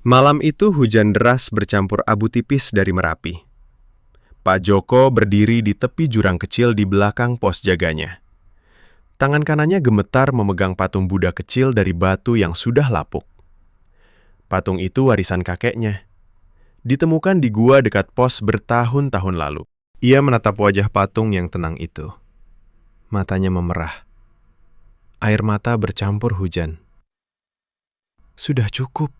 Malam itu hujan deras bercampur abu tipis dari Merapi. Pak Joko berdiri di tepi jurang kecil di belakang pos jaganya. Tangan kanannya gemetar memegang patung Buddha kecil dari batu yang sudah lapuk. Patung itu warisan kakeknya. Ditemukan di gua dekat pos bertahun-tahun lalu. Ia menatap wajah patung yang tenang itu. Matanya memerah. Air mata bercampur hujan. Sudah cukup.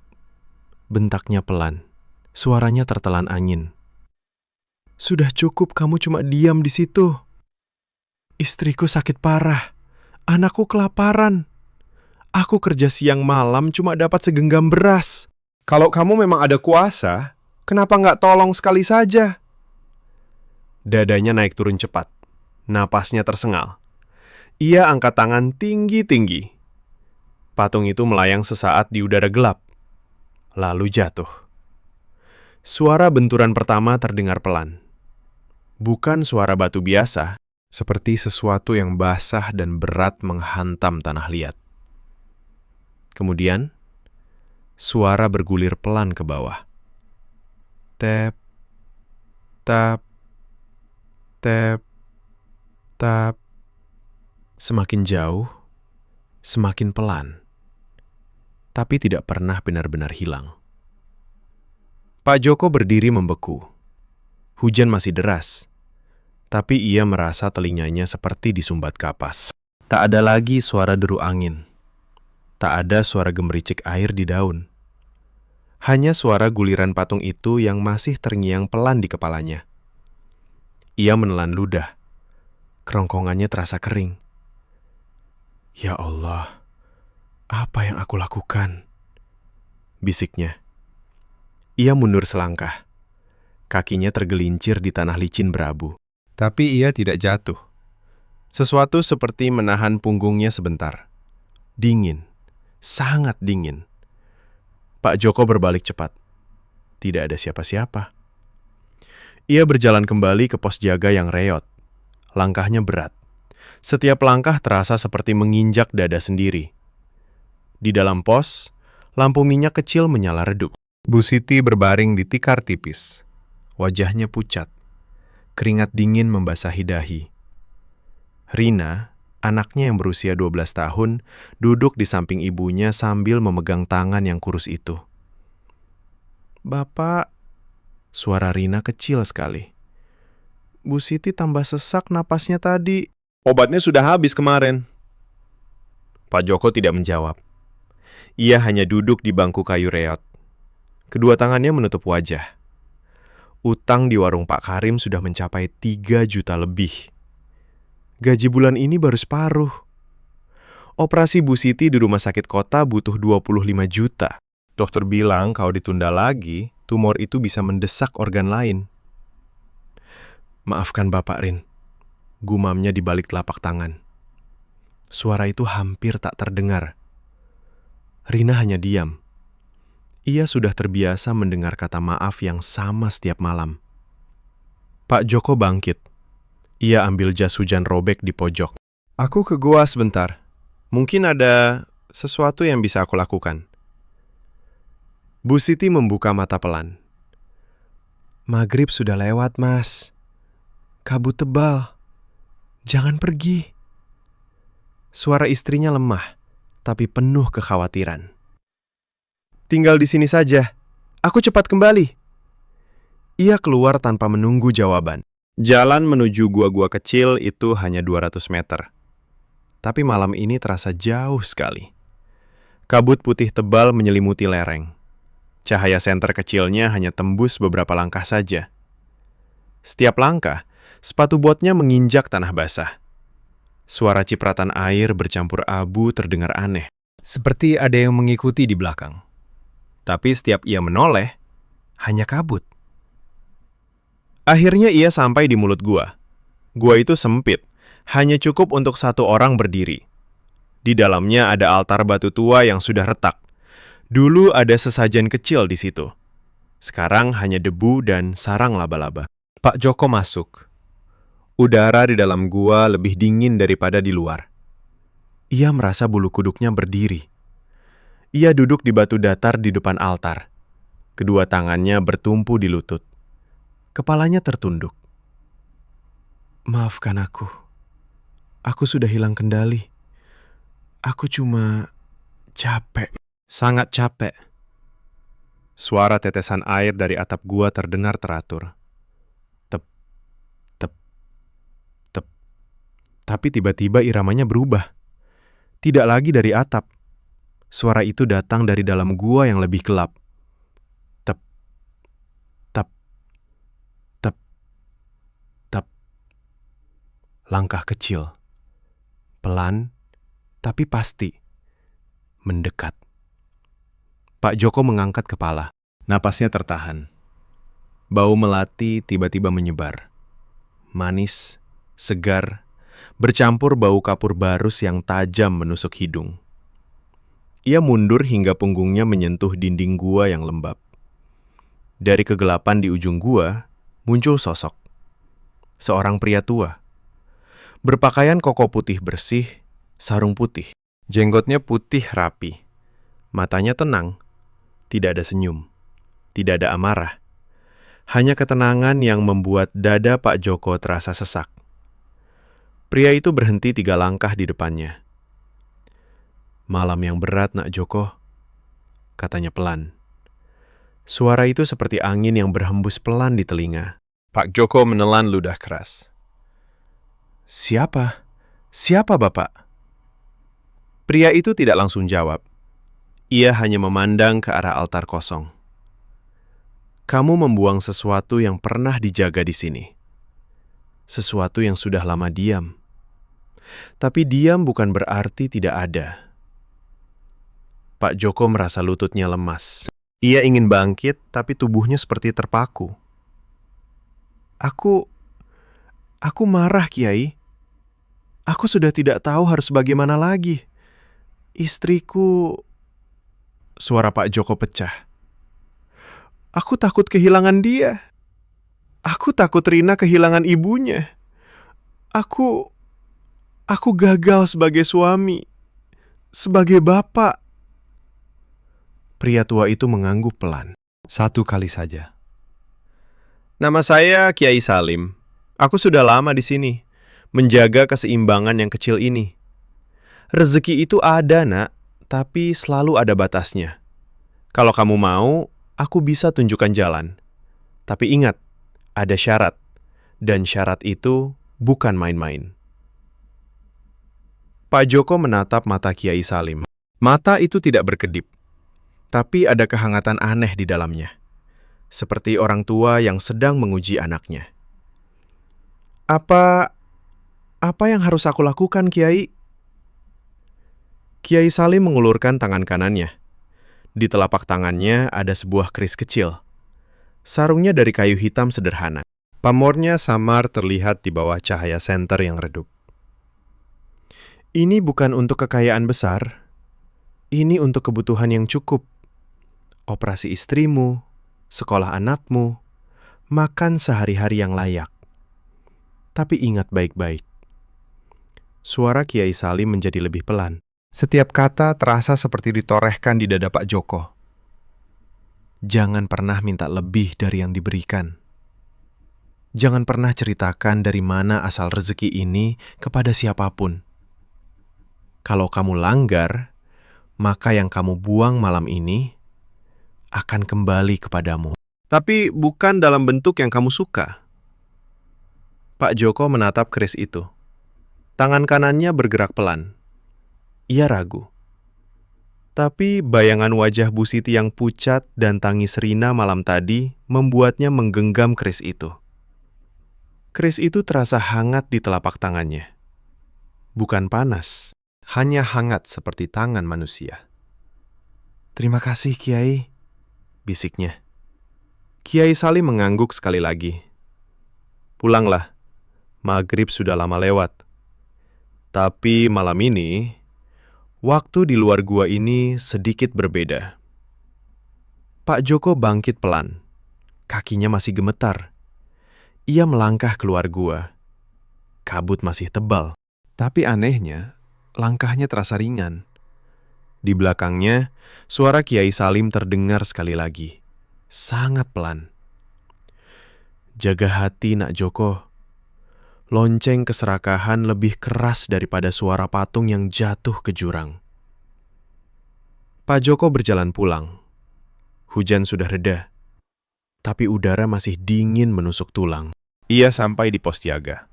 Bentaknya pelan. Suaranya tertelan angin. Sudah cukup kamu cuma diam di situ. Istriku sakit parah. Anakku kelaparan. Aku kerja siang malam cuma dapat segenggam beras. Kalau kamu memang ada kuasa, kenapa nggak tolong sekali saja? Dadanya naik turun cepat. Napasnya tersengal. Ia angkat tangan tinggi-tinggi. Patung itu melayang sesaat di udara gelap. Lalu jatuh. Suara benturan pertama terdengar pelan. Bukan suara batu biasa, seperti sesuatu yang basah dan berat menghantam tanah liat. Kemudian, suara bergulir pelan ke bawah. Tep, tap, tep, tap. Semakin jauh, semakin pelan. Tapi tidak pernah benar-benar hilang. Pak Joko berdiri membeku. Hujan masih deras, tapi ia merasa telinganya seperti disumbat kapas. Tak ada lagi suara deru angin. Tak ada suara gemericik air di daun. Hanya suara guliran patung itu yang masih terngiang pelan di kepalanya. Ia menelan ludah. Kerongkongannya terasa kering. Ya Allah, apa yang aku lakukan? Bisiknya. Ia mundur selangkah. Kakinya tergelincir di tanah licin berabu. Tapi ia tidak jatuh. Sesuatu seperti menahan punggungnya sebentar. Dingin. Sangat dingin. Pak Joko berbalik cepat. Tidak ada siapa-siapa. Ia berjalan kembali ke pos jaga yang reot. Langkahnya berat. Setiap langkah terasa seperti menginjak dada sendiri. Di dalam pos, lampu minyak kecil menyala redup. Bu Siti berbaring di tikar tipis. Wajahnya pucat. Keringat dingin membasahi dahi. Rina, anaknya yang berusia 12 tahun, duduk di samping ibunya sambil memegang tangan yang kurus itu. Bapak, suara Rina kecil sekali. Bu Siti tambah sesak napasnya tadi. Obatnya sudah habis kemarin. Pak Joko tidak menjawab. Ia hanya duduk di bangku kayu reot. Kedua tangannya menutup wajah. Utang di warung Pak Karim sudah mencapai 3 juta lebih. Gaji bulan ini baru separuh. Operasi Bu Siti di rumah sakit kota butuh 25 juta. Dokter bilang kalau ditunda lagi, tumor itu bisa mendesak organ lain. Maafkan Bapak, Rin. Gumamnya di balik telapak tangan. Suara itu hampir tak terdengar. Rina hanya diam. Ia sudah terbiasa mendengar kata maaf yang sama setiap malam. Pak Joko bangkit. Ia ambil jas hujan robek di pojok. Aku ke gua sebentar. Mungkin ada sesuatu yang bisa aku lakukan. Bu Siti membuka mata pelan. Maghrib sudah lewat, Mas. Kabut tebal. Jangan pergi. Suara istrinya lemah, tapi penuh kekhawatiran. Tinggal di sini saja. Aku cepat kembali. Ia keluar tanpa menunggu jawaban. Jalan menuju gua-gua kecil itu hanya 200 meter. Tapi malam ini terasa jauh sekali. Kabut putih tebal menyelimuti lereng. Cahaya senter kecilnya hanya tembus beberapa langkah saja. Setiap langkah, sepatu botnya menginjak tanah basah. Suara cipratan air bercampur abu terdengar aneh. Seperti ada yang mengikuti di belakang. Tapi setiap ia menoleh, hanya kabut. Akhirnya ia sampai di mulut gua. Gua itu sempit, hanya cukup untuk satu orang berdiri. Di dalamnya ada altar batu tua yang sudah retak. Dulu ada sesajen kecil di situ. Sekarang hanya debu dan sarang laba-laba. Pak Joko masuk. Udara di dalam gua lebih dingin daripada di luar. Ia merasa bulu kuduknya berdiri. Ia duduk di batu datar di depan altar. Kedua tangannya bertumpu di lutut. Kepalanya tertunduk. Maafkan aku. Aku sudah hilang kendali. Aku cuma capek. Sangat capek. Suara tetesan air dari atap gua terdengar teratur. Tep, tep, tep. Tapi tiba-tiba iramanya berubah. Tidak lagi dari atap. Suara itu datang dari dalam gua yang lebih gelap. Tep, tep, tep, tep. Langkah kecil. Pelan, tapi pasti. Mendekat. Pak Joko mengangkat kepala. Napasnya tertahan. Bau melati tiba-tiba menyebar. Manis, segar, bercampur bau kapur barus yang tajam menusuk hidung. Ia mundur hingga punggungnya menyentuh dinding gua yang lembab. Dari kegelapan di ujung gua, muncul sosok. Seorang pria tua. Berpakaian koko putih bersih, sarung putih. Jenggotnya putih rapi. Matanya tenang. Tidak ada senyum. Tidak ada amarah. Hanya ketenangan yang membuat dada Pak Joko terasa sesak. Pria itu berhenti 3 langkah di depannya. Malam yang berat, Nak Joko, katanya pelan. Suara itu seperti angin yang berhembus pelan di telinga. Pak Joko menelan ludah keras. Siapa? Siapa, Bapak? Pria itu tidak langsung jawab. Ia hanya memandang ke arah altar kosong. Kamu membuang sesuatu yang pernah dijaga di sini. Sesuatu yang sudah lama diam. Tapi diam bukan berarti tidak ada. Pak Joko merasa lututnya lemas. Ia ingin bangkit, tapi tubuhnya seperti terpaku. Aku marah, Kiai. Aku sudah tidak tahu harus bagaimana lagi. Istriku... Suara Pak Joko pecah. Aku takut kehilangan dia. Aku takut Rina kehilangan ibunya. Aku gagal sebagai suami, sebagai bapak. Pria tua itu mengangguk pelan. 1 kali saja. Nama saya Kiai Salim. Aku sudah lama di sini, menjaga keseimbangan yang kecil ini. Rezeki itu ada, Nak, tapi selalu ada batasnya. Kalau kamu mau, aku bisa tunjukkan jalan. Tapi ingat, ada syarat. Dan syarat itu bukan main-main. Pak Joko menatap mata Kiai Salim. Mata itu tidak berkedip. Tapi ada kehangatan aneh di dalamnya. Seperti orang tua yang sedang menguji anaknya. Apa yang harus aku lakukan, Kiai? Kiai Salim mengulurkan tangan kanannya. Di telapak tangannya ada sebuah keris kecil. Sarungnya dari kayu hitam sederhana. Pamornya samar terlihat di bawah cahaya senter yang redup. Ini bukan untuk kekayaan besar. Ini untuk kebutuhan yang cukup. Operasi istrimu, sekolah anakmu, makan sehari-hari yang layak. Tapi ingat baik-baik. Suara Kiai Salim menjadi lebih pelan. Setiap kata terasa seperti ditorehkan di dada Pak Joko. Jangan pernah minta lebih dari yang diberikan. Jangan pernah ceritakan dari mana asal rezeki ini kepada siapapun. Kalau kamu langgar, maka yang kamu buang malam ini akan kembali kepadamu. Tapi bukan dalam bentuk yang kamu suka. Pak Joko menatap keris itu. Tangan kanannya bergerak pelan. Ia ragu. Tapi bayangan wajah Bu Siti yang pucat dan tangis Rina malam tadi membuatnya menggenggam keris itu. Keris itu terasa hangat di telapak tangannya. Bukan panas, hanya hangat seperti tangan manusia. Terima kasih, Kiai, bisiknya. Kiai Salim mengangguk sekali lagi. Pulanglah, maghrib sudah lama lewat. Tapi malam ini, waktu di luar gua ini sedikit berbeda. Pak Joko bangkit pelan. Kakinya masih gemetar. Ia melangkah keluar gua. Kabut masih tebal. Tapi anehnya, langkahnya terasa ringan. Di belakangnya, suara Kiai Salim terdengar sekali lagi. sangat pelan. Jaga hati, Nak Joko. Lonceng keserakahan lebih keras daripada suara patung yang jatuh ke jurang. Pak Joko berjalan pulang. Hujan sudah reda, tapi udara masih dingin menusuk tulang. Ia sampai di pos jaga.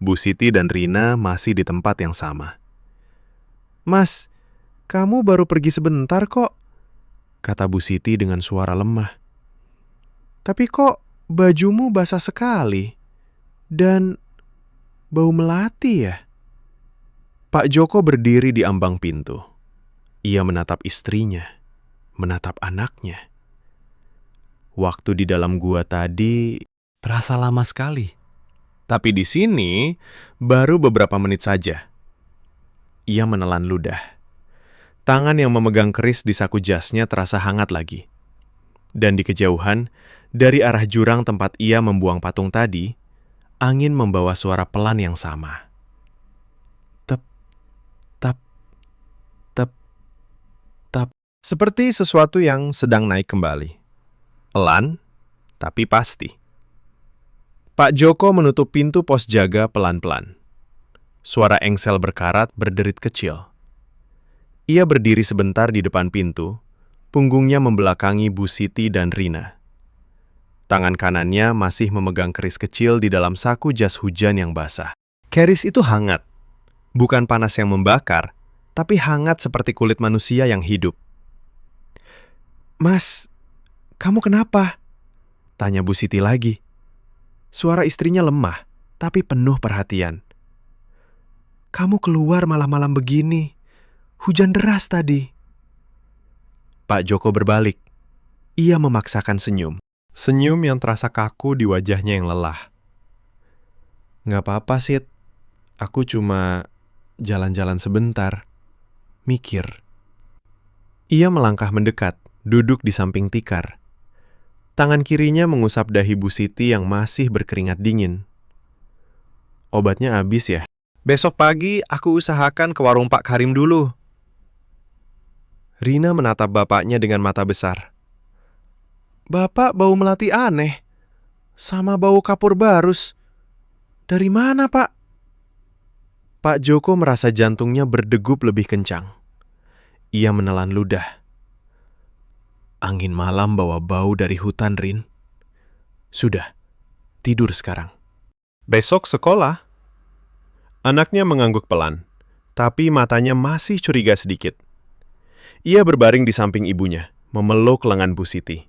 Bu Siti dan Rina masih di tempat yang sama. "Mas, kamu baru pergi sebentar kok," kata Bu Siti dengan suara lemah. "Tapi kok bajumu basah sekali dan bau melati ya?" Pak Joko berdiri di ambang pintu. Ia menatap istrinya, menatap anaknya. Waktu di dalam gua tadi terasa lama sekali. Tapi di sini baru beberapa menit saja. Ia menelan ludah. Tangan yang memegang keris di saku jasnya terasa hangat lagi. Dan di kejauhan, dari arah jurang tempat ia membuang patung tadi, angin membawa suara pelan yang sama. Tep, tap, tep, tap. Seperti sesuatu yang sedang naik kembali. Pelan, tapi pasti. Pak Joko menutup pintu pos jaga pelan-pelan. Suara engsel berkarat berderit kecil. Ia berdiri sebentar di depan pintu, punggungnya membelakangi Bu Siti dan Rina. Tangan kanannya masih memegang keris kecil di dalam saku jas hujan yang basah. Keris itu hangat, bukan panas yang membakar, tapi hangat seperti kulit manusia yang hidup. "Mas, kamu kenapa?" tanya Bu Siti lagi. Suara istrinya lemah, tapi penuh perhatian. "Kamu keluar malam-malam begini. Hujan deras tadi." Pak Joko berbalik. Ia memaksakan senyum. Senyum yang terasa kaku di wajahnya yang lelah. "Nggak apa-apa, Sid. Aku cuma jalan-jalan sebentar. Mikir." Ia melangkah mendekat, duduk di samping tikar. Tangan kirinya mengusap dahi Bu Siti yang masih berkeringat dingin. "Obatnya habis ya? Besok pagi aku usahakan ke warung Pak Karim dulu." Rina menatap bapaknya dengan mata besar. "Bapak bau melati aneh, sama bau kapur barus. Dari mana, Pak?" Pak Joko merasa jantungnya berdegup lebih kencang. Ia menelan ludah. "Angin malam bawa bau dari hutan, Rin. Sudah, tidur sekarang." "Besok sekolah." Anaknya mengangguk pelan, tapi matanya masih curiga sedikit. Ia berbaring di samping ibunya, memeluk lengan Bu Siti.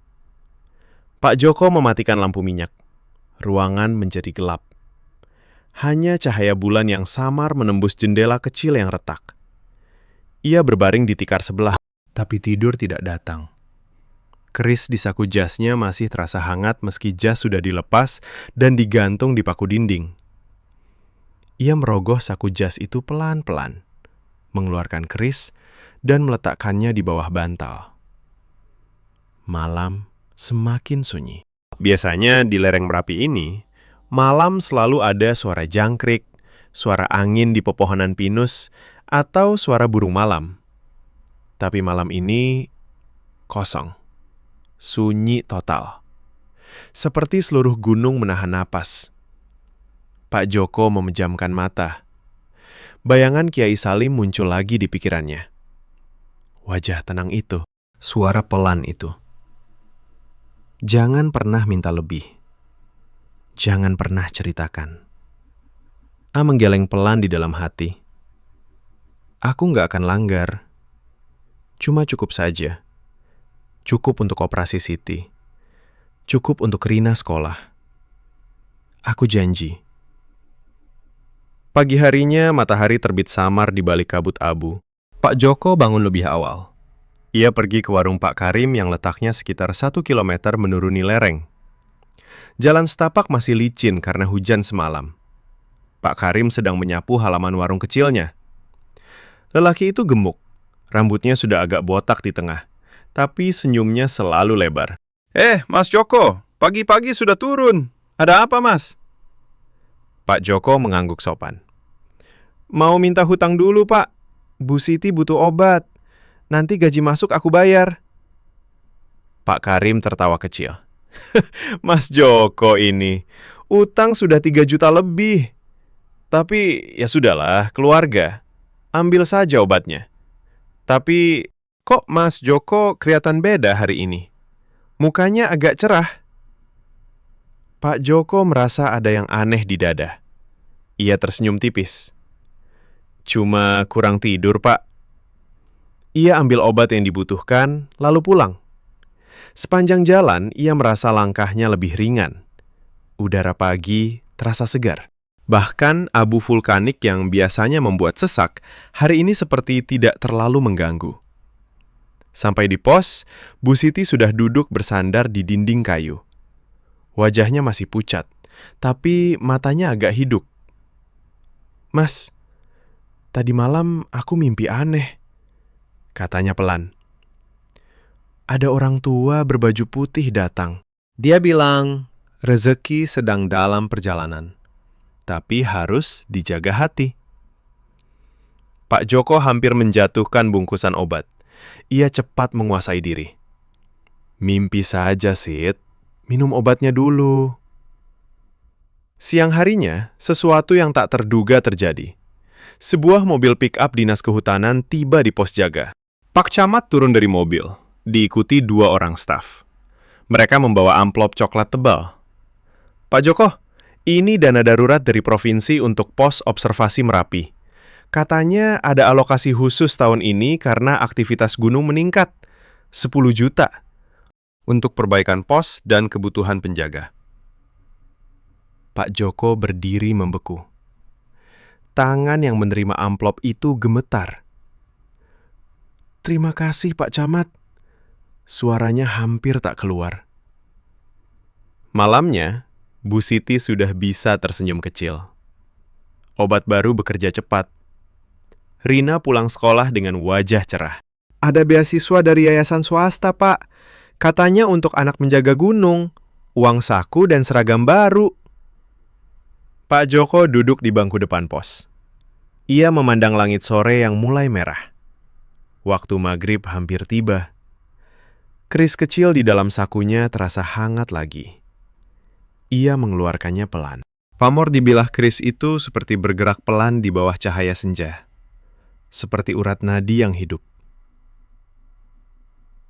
Pak Joko mematikan lampu minyak. Ruangan menjadi gelap. Hanya cahaya bulan yang samar menembus jendela kecil yang retak. Ia berbaring di tikar sebelah, tapi tidur tidak datang. Keris di saku jasnya masih terasa hangat meski jas sudah dilepas dan digantung di paku dinding. Ia merogoh saku jas itu pelan-pelan, mengeluarkan keris dan meletakkannya di bawah bantal. Malam semakin sunyi. Biasanya di lereng Merapi ini, malam selalu ada suara jangkrik, suara angin di pepohonan pinus, atau suara burung malam. Tapi malam ini kosong. Sunyi total. Seperti seluruh gunung menahan napas. Pak Joko memejamkan mata. Bayangan Kiai Salim muncul lagi di pikirannya. Wajah tenang itu, suara pelan itu. Jangan pernah minta lebih. Jangan pernah ceritakan. A menggeleng pelan di dalam hati. Aku nggak akan langgar. Cuma cukup saja. Cukup untuk operasi Siti. Cukup untuk Rina sekolah. Aku janji. Pagi harinya matahari terbit samar di balik kabut abu. Pak Joko bangun lebih awal. Ia pergi ke warung Pak Karim yang letaknya sekitar 1 kilometer menuruni lereng. Jalan setapak masih licin karena hujan semalam. Pak Karim sedang menyapu halaman warung kecilnya. Lelaki itu gemuk. Rambutnya sudah agak botak di tengah. Tapi senyumnya selalu lebar. Mas Joko, pagi-pagi sudah turun. Ada apa, Mas? Pak Joko mengangguk sopan. Mau minta hutang dulu, Pak. Bu Siti butuh obat. Nanti gaji masuk aku bayar. Pak Karim tertawa kecil. Mas Joko ini, utang sudah 3 juta lebih. Tapi ya sudahlah, keluarga. Ambil saja obatnya. Tapi kok Mas Joko kelihatan beda hari ini? Mukanya agak cerah. Pak Joko merasa ada yang aneh di dada. Ia tersenyum tipis. Cuma kurang tidur, Pak. Ia ambil obat yang dibutuhkan, lalu pulang. Sepanjang jalan, ia merasa langkahnya lebih ringan. Udara pagi terasa segar. Bahkan abu vulkanik yang biasanya membuat sesak, hari ini seperti tidak terlalu mengganggu. Sampai di pos, Bu Siti sudah duduk bersandar di dinding kayu. Wajahnya masih pucat, tapi matanya agak hidup. Mas, tadi malam aku mimpi aneh, katanya pelan. Ada orang tua berbaju putih datang. Dia bilang, rezeki sedang dalam perjalanan, tapi harus dijaga hati. Pak Joko hampir menjatuhkan bungkusan obat. Ia cepat menguasai diri. Mimpi saja, Sid. Minum obatnya dulu. Siang harinya, sesuatu yang tak terduga terjadi. Sebuah mobil pick-up dinas kehutanan tiba di pos jaga. Pak Camat turun dari mobil, diikuti 2 orang staf. Mereka membawa amplop coklat tebal. Pak Joko, ini dana darurat dari provinsi untuk pos observasi Merapi. Katanya ada alokasi khusus tahun ini karena aktivitas gunung meningkat. 10 juta. Untuk perbaikan pos dan kebutuhan penjaga. Pak Joko berdiri membeku. Tangan yang menerima amplop itu gemetar. Terima kasih, Pak Camat. Suaranya hampir tak keluar. Malamnya, Bu Siti sudah bisa tersenyum kecil. Obat baru bekerja cepat. Rina pulang sekolah dengan wajah cerah. Ada beasiswa dari yayasan swasta, Pak. Katanya untuk anak menjaga gunung, uang saku dan seragam baru. Pak Joko duduk di bangku depan pos. Ia memandang langit sore yang mulai merah. Waktu maghrib hampir tiba. Keris kecil di dalam sakunya terasa hangat lagi. Ia mengeluarkannya pelan. Pamor di bilah keris itu seperti bergerak pelan di bawah cahaya senja. Seperti urat nadi yang hidup.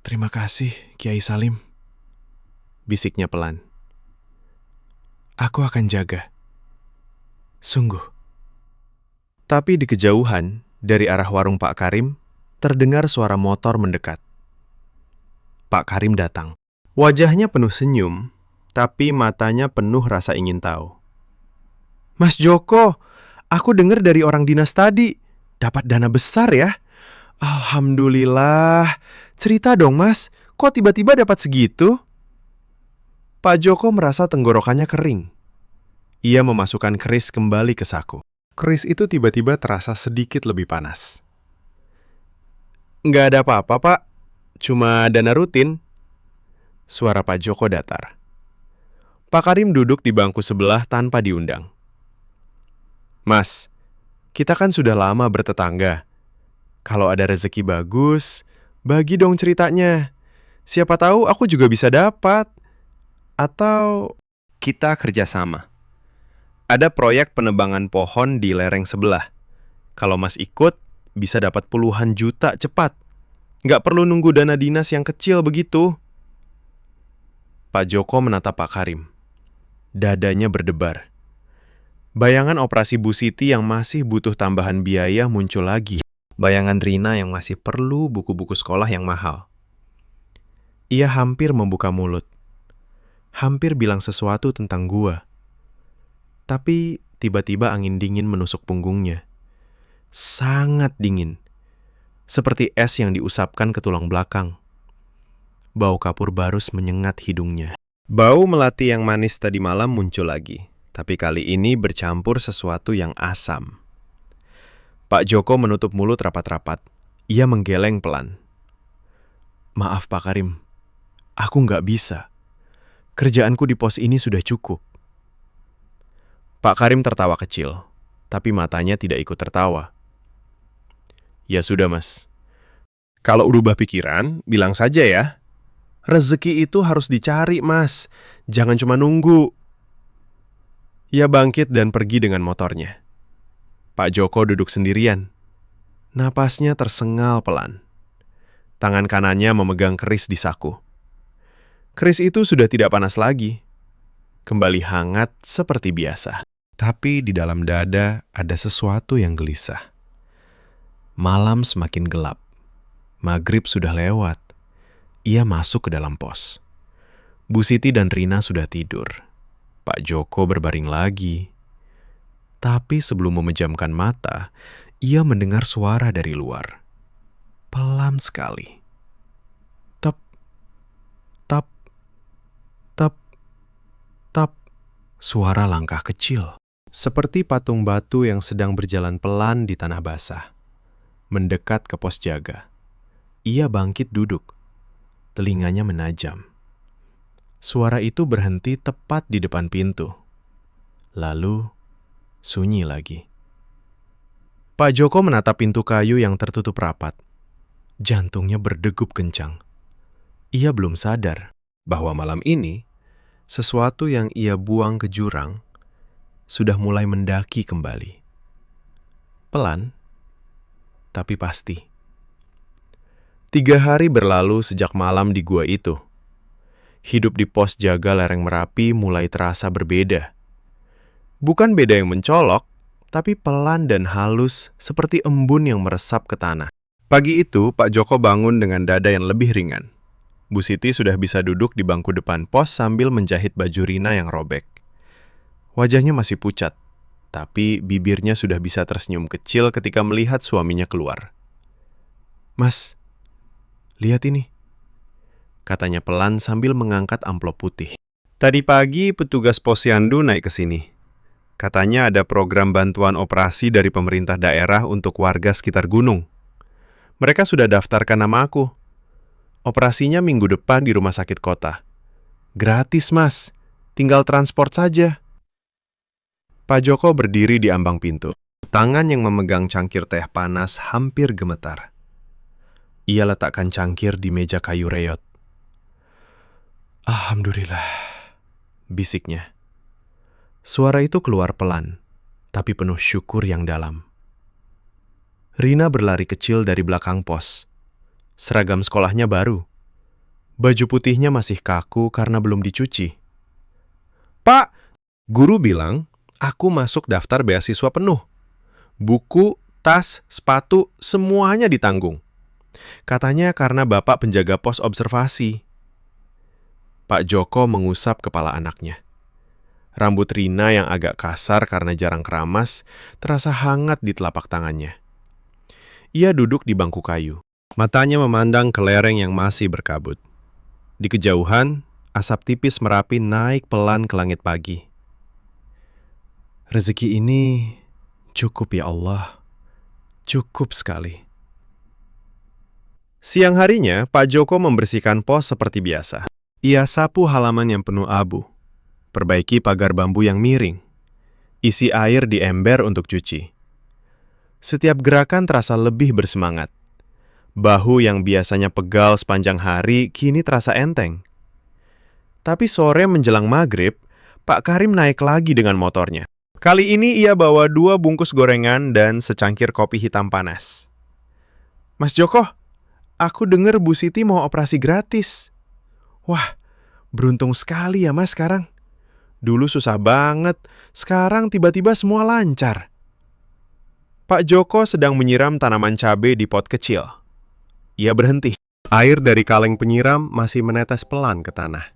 Terima kasih, Kiai Salim. Bisiknya pelan. Aku akan jaga. Sungguh. Tapi di kejauhan, dari arah warung Pak Karim, terdengar suara motor mendekat. Pak Karim datang. Wajahnya penuh senyum, tapi matanya penuh rasa ingin tahu. Mas Joko, aku dengar dari orang dinas tadi, dapat dana besar ya? Alhamdulillah. Cerita dong, Mas, kok tiba-tiba dapat segitu? Pak Joko merasa tenggorokannya kering. Ia memasukkan keris kembali ke saku. Keris itu tiba-tiba terasa sedikit lebih panas. Nggak ada apa-apa, Pak. Cuma dana rutin. Suara Pak Joko datar. Pak Karim duduk di bangku sebelah tanpa diundang. Mas, kita kan sudah lama bertetangga. Kalau ada rezeki bagus, bagi dong ceritanya. Siapa tahu aku juga bisa dapat. Atau kita kerjasama. Ada proyek penebangan pohon di lereng sebelah. Kalau Mas ikut, bisa dapat puluhan juta cepat. Nggak perlu nunggu dana dinas yang kecil begitu. Pak Joko menatap Pak Karim. Dadanya berdebar. Bayangan operasi Bu Siti yang masih butuh tambahan biaya muncul lagi. Bayangan Rina yang masih perlu buku-buku sekolah yang mahal. Ia hampir membuka mulut. Hampir bilang sesuatu tentang gua. Tapi tiba-tiba angin dingin menusuk punggungnya. Sangat dingin. Seperti es yang diusapkan ke tulang belakang. Bau kapur barus menyengat hidungnya. Bau melati yang manis tadi malam muncul lagi, tapi kali ini bercampur sesuatu yang asam. Pak Joko menutup mulut rapat-rapat. Ia menggeleng pelan. Maaf Pak Karim, aku nggak bisa. Kerjaanku di pos ini sudah cukup. Pak Karim tertawa kecil, tapi matanya tidak ikut tertawa. Ya sudah Mas. Kalau berubah pikiran, bilang saja ya. Rezeki itu harus dicari, Mas. Jangan cuma nunggu. Ia bangkit dan pergi dengan motornya. Pak Joko duduk sendirian. Napasnya tersengal pelan. Tangan kanannya memegang keris di saku. Keris itu sudah tidak panas lagi. Kembali hangat seperti biasa. Tapi di dalam dada ada sesuatu yang gelisah. Malam semakin gelap. Maghrib sudah lewat. Ia masuk ke dalam pos. Bu Siti dan Rina sudah tidur. Pak Joko berbaring lagi. Tapi sebelum memejamkan mata, ia mendengar suara dari luar. Pelan sekali. Tep, tap, tep, tap. Suara langkah kecil. Seperti patung batu yang sedang berjalan pelan di tanah basah. Mendekat ke pos jaga. Ia bangkit duduk. Telinganya menajam. Suara itu berhenti tepat di depan pintu. Lalu, sunyi lagi. Pak Joko menatap pintu kayu yang tertutup rapat. Jantungnya berdegup kencang. Ia belum sadar bahwa malam ini, sesuatu yang ia buang ke jurang sudah mulai mendaki kembali. Pelan, tapi pasti. 3 hari berlalu sejak malam di gua itu. Hidup di pos jaga lereng Merapi mulai terasa berbeda. Bukan beda yang mencolok, tapi pelan dan halus seperti embun yang meresap ke tanah. Pagi itu, Pak Joko bangun dengan dada yang lebih ringan. Bu Siti sudah bisa duduk di bangku depan pos sambil menjahit baju Rina yang robek. Wajahnya masih pucat, tapi bibirnya sudah bisa tersenyum kecil ketika melihat suaminya keluar. "Mas, lihat ini," katanya pelan sambil mengangkat amplop putih. "Tadi pagi petugas posyandu naik ke sini. Katanya ada program bantuan operasi dari pemerintah daerah untuk warga sekitar gunung. Mereka sudah daftarkan nama aku. Operasinya minggu depan di rumah sakit kota. Gratis, Mas. Tinggal transport saja." Pak Joko berdiri di ambang pintu. Tangan yang memegang cangkir teh panas hampir gemetar. Ia letakkan cangkir di meja kayu reot. "Alhamdulillah," bisiknya. Suara itu keluar pelan, tapi penuh syukur yang dalam. Rina berlari kecil dari belakang pos. Seragam sekolahnya baru. Baju putihnya masih kaku karena belum dicuci. "Pak, guru bilang aku masuk daftar beasiswa penuh. Buku, tas, sepatu, semuanya ditanggung. Katanya karena bapak penjaga pos observasi." Pak Joko mengusap kepala anaknya. Rambut Rina yang agak kasar karena jarang keramas terasa hangat di telapak tangannya. Ia duduk di bangku kayu. Matanya memandang ke lereng yang masih berkabut. Di kejauhan, asap tipis Merapi naik pelan ke langit pagi. "Rezeki ini cukup ya Allah. Cukup sekali." Siang harinya, Pak Joko membersihkan pos seperti biasa. Ia sapu halaman yang penuh abu. Perbaiki pagar bambu yang miring. Isi air di ember untuk cuci. Setiap gerakan terasa lebih bersemangat. Bahu yang biasanya pegal sepanjang hari kini terasa enteng. Tapi sore menjelang maghrib, Pak Karim naik lagi dengan motornya. Kali ini ia bawa 2 bungkus gorengan dan secangkir kopi hitam panas. "Mas Joko, aku dengar Bu Siti mau operasi gratis." "Wah, beruntung sekali ya Mas sekarang. Dulu susah banget, sekarang tiba-tiba semua lancar." Pak Joko sedang menyiram tanaman cabai di pot kecil. Ia berhenti. Air dari kaleng penyiram masih menetes pelan ke tanah.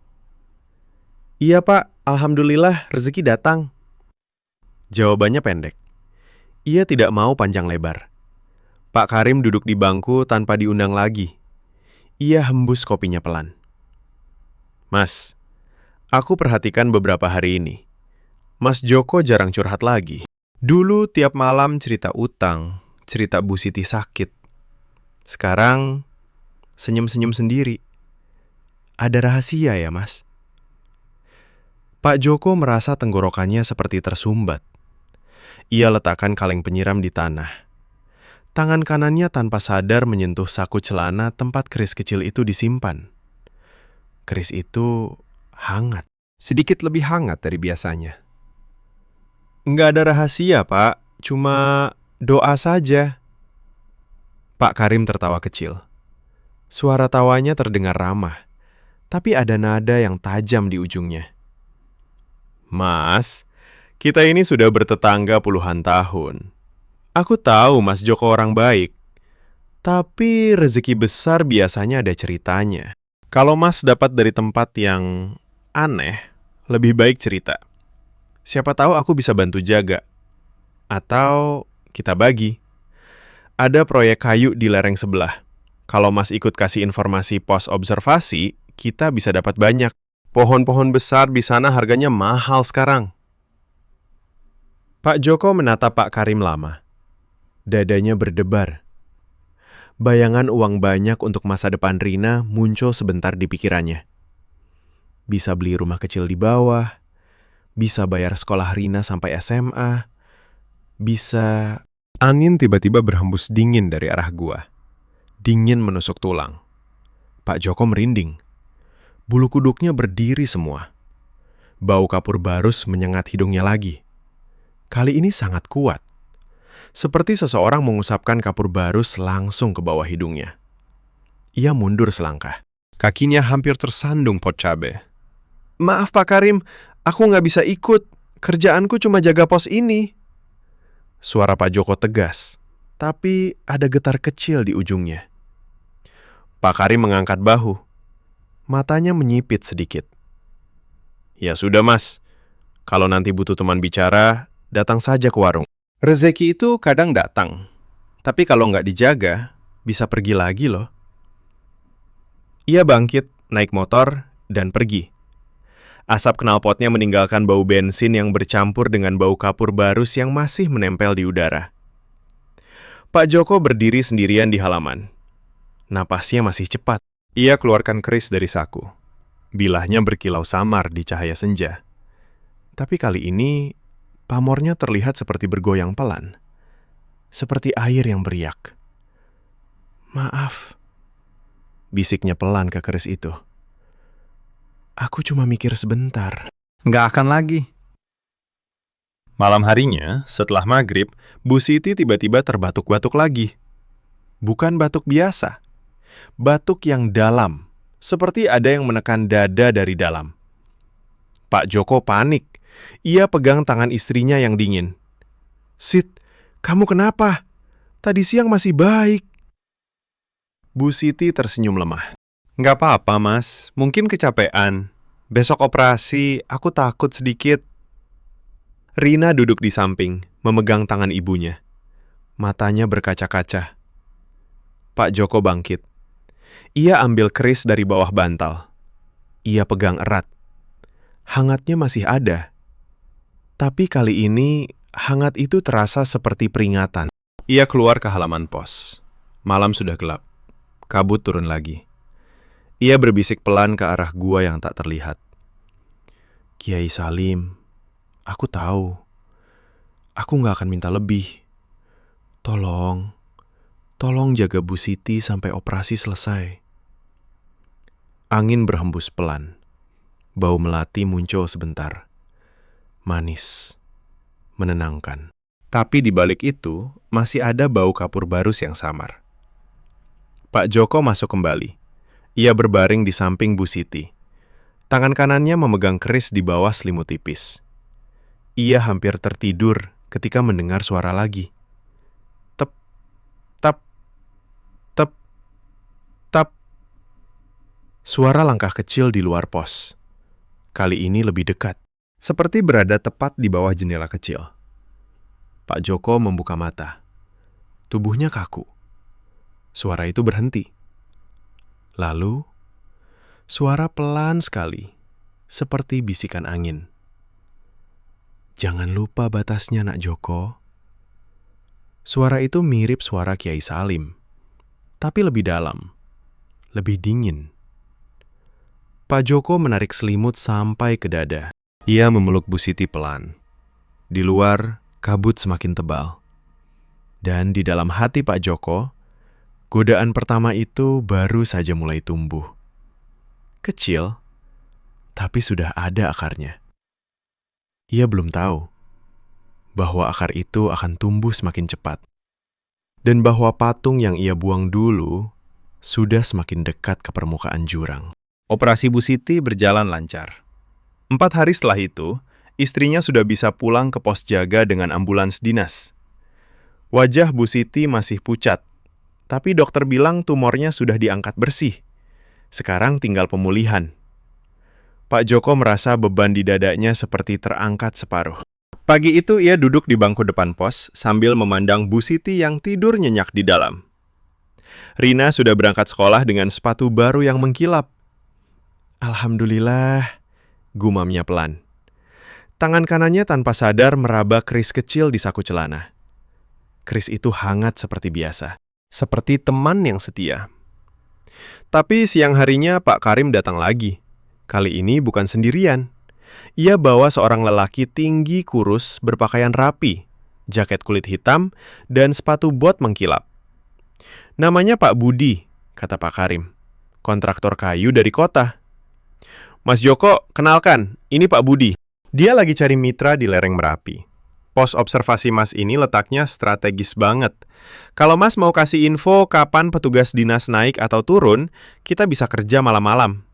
"Iya Pak, alhamdulillah rezeki datang." Jawabannya pendek. Ia tidak mau panjang lebar. Pak Karim duduk di bangku tanpa diundang lagi. Ia hembus kopinya pelan. "Mas, aku perhatikan beberapa hari ini. Mas Joko jarang curhat lagi. Dulu tiap malam cerita utang, cerita Bu Siti sakit. Sekarang senyum-senyum sendiri. Ada rahasia ya, Mas?" Pak Joko merasa tenggorokannya seperti tersumbat. Ia letakkan kaleng penyiram di tanah. Tangan kanannya tanpa sadar menyentuh saku celana tempat keris kecil itu disimpan. Keris itu hangat. Sedikit lebih hangat dari biasanya. Nggak ada rahasia, Pak. Cuma doa saja. Pak Karim tertawa kecil. Suara tawanya terdengar ramah, tapi ada nada yang tajam di ujungnya. Mas, kita ini sudah bertetangga puluhan tahun. Aku tahu Mas Joko orang baik, tapi rezeki besar biasanya ada ceritanya. Kalau Mas dapat dari tempat yang aneh, lebih baik cerita. Siapa tahu aku bisa bantu jaga. Atau kita bagi. Ada proyek kayu di lereng sebelah. Kalau Mas ikut kasih informasi pos observasi, kita bisa dapat banyak. Pohon-pohon besar di sana harganya mahal sekarang. Pak Joko menatap Pak Karim lama. Dadanya berdebar. Bayangan uang banyak untuk masa depan Rina muncul sebentar di pikirannya. Bisa beli rumah kecil di bawah, bisa bayar sekolah Rina sampai SMA, bisa... Angin tiba-tiba berhembus dingin dari arah gua. Dingin menusuk tulang. Pak Joko merinding. Bulu kuduknya berdiri semua. Bau kapur barus menyengat hidungnya lagi. Kali ini sangat kuat. Seperti seseorang mengusapkan kapur barus langsung ke bawah hidungnya. Ia mundur selangkah. Kakinya hampir tersandung pot cabe. Maaf Pak Karim, aku nggak bisa ikut. Kerjaanku cuma jaga pos ini. Suara Pak Joko tegas, tapi ada getar kecil di ujungnya. Pak Karim mengangkat bahu. Matanya menyipit sedikit. Ya sudah Mas, kalau nanti butuh teman bicara, datang saja ke warung. Rezeki itu kadang datang, tapi kalau nggak dijaga, bisa pergi lagi loh. Ia bangkit, naik motor, dan pergi. Asap knalpotnya meninggalkan bau bensin yang bercampur dengan bau kapur barus yang masih menempel di udara. Pak Joko berdiri sendirian di halaman. Napasnya masih cepat. Ia keluarkan keris dari saku. Bilahnya berkilau samar di cahaya senja. Tapi kali ini, pamornya terlihat seperti bergoyang pelan. Seperti air yang beriak. Maaf, bisiknya pelan ke keris itu. Aku cuma mikir sebentar. Nggak akan lagi. Malam harinya, setelah maghrib, Bu Siti tiba-tiba terbatuk-batuk lagi. Bukan batuk biasa. Batuk yang dalam. Seperti ada yang menekan dada dari dalam. Pak Joko panik. Ia pegang tangan istrinya yang dingin. Sit, kamu kenapa? Tadi siang masih baik. Bu Siti tersenyum lemah. Nggak apa-apa, Mas. Mungkin kecapean. Besok operasi, aku takut sedikit. Rina duduk di samping, memegang tangan ibunya. Matanya berkaca-kaca. Pak Joko bangkit. Ia ambil keris dari bawah bantal. Ia pegang erat. Hangatnya masih ada. Tapi kali ini, hangat itu terasa seperti peringatan. Ia keluar ke halaman pos. Malam sudah gelap. Kabut turun lagi. Ia berbisik pelan ke arah gua yang tak terlihat. Kiai Salim, aku tahu. Aku nggak akan minta lebih. Tolong jaga Bu Siti sampai operasi selesai. Angin berhembus pelan. Bau melati muncul sebentar. Manis, menenangkan. Tapi di balik itu, masih ada bau kapur barus yang samar. Pak Joko masuk kembali. Ia berbaring di samping Bu Siti. Tangan kanannya memegang keris di bawah selimut tipis. Ia hampir tertidur ketika mendengar suara lagi. Tep, tap, tep, tap. Suara langkah kecil di luar pos. Kali ini lebih dekat. Seperti berada tepat di bawah jendela kecil. Pak Joko membuka mata. Tubuhnya kaku. Suara itu berhenti. Lalu, suara pelan sekali, seperti bisikan angin. Jangan lupa batasnya, Nak Joko. Suara itu mirip suara Kiai Salim, tapi lebih dalam, lebih dingin. Pak Joko menarik selimut sampai ke dada. Ia memeluk Bu Siti pelan. Di luar, kabut semakin tebal. Dan di dalam hati Pak Joko, godaan pertama itu baru saja mulai tumbuh. Kecil, tapi sudah ada akarnya. Ia belum tahu bahwa akar itu akan tumbuh semakin cepat, dan bahwa patung yang ia buang dulu sudah semakin dekat ke permukaan jurang. Operasi Bu Siti berjalan lancar. 4 hari setelah itu, istrinya sudah bisa pulang ke pos jaga dengan ambulans dinas. Wajah Bu Siti masih pucat, tapi dokter bilang tumornya sudah diangkat bersih. Sekarang tinggal pemulihan. Pak Joko merasa beban di dadanya seperti terangkat separuh. Pagi itu ia duduk di bangku depan pos sambil memandang Bu Siti yang tidur nyenyak di dalam. Rina sudah berangkat sekolah dengan sepatu baru yang mengkilap. Alhamdulillah, gumamnya pelan. Tangan kanannya tanpa sadar meraba keris kecil di saku celana. Keris itu hangat seperti biasa, seperti teman yang setia. Tapi siang harinya Pak Karim datang lagi. Kali ini bukan sendirian. Ia bawa seorang lelaki tinggi kurus berpakaian rapi, jaket kulit hitam, dan sepatu bot mengkilap. Namanya Pak Budi, kata Pak Karim, kontraktor kayu dari kota. Mas Joko, kenalkan, ini Pak Budi. Dia lagi cari mitra di lereng Merapi. Pos observasi Mas ini letaknya strategis banget. Kalau Mas mau kasih info kapan petugas dinas naik atau turun, kita bisa kerja malam-malam.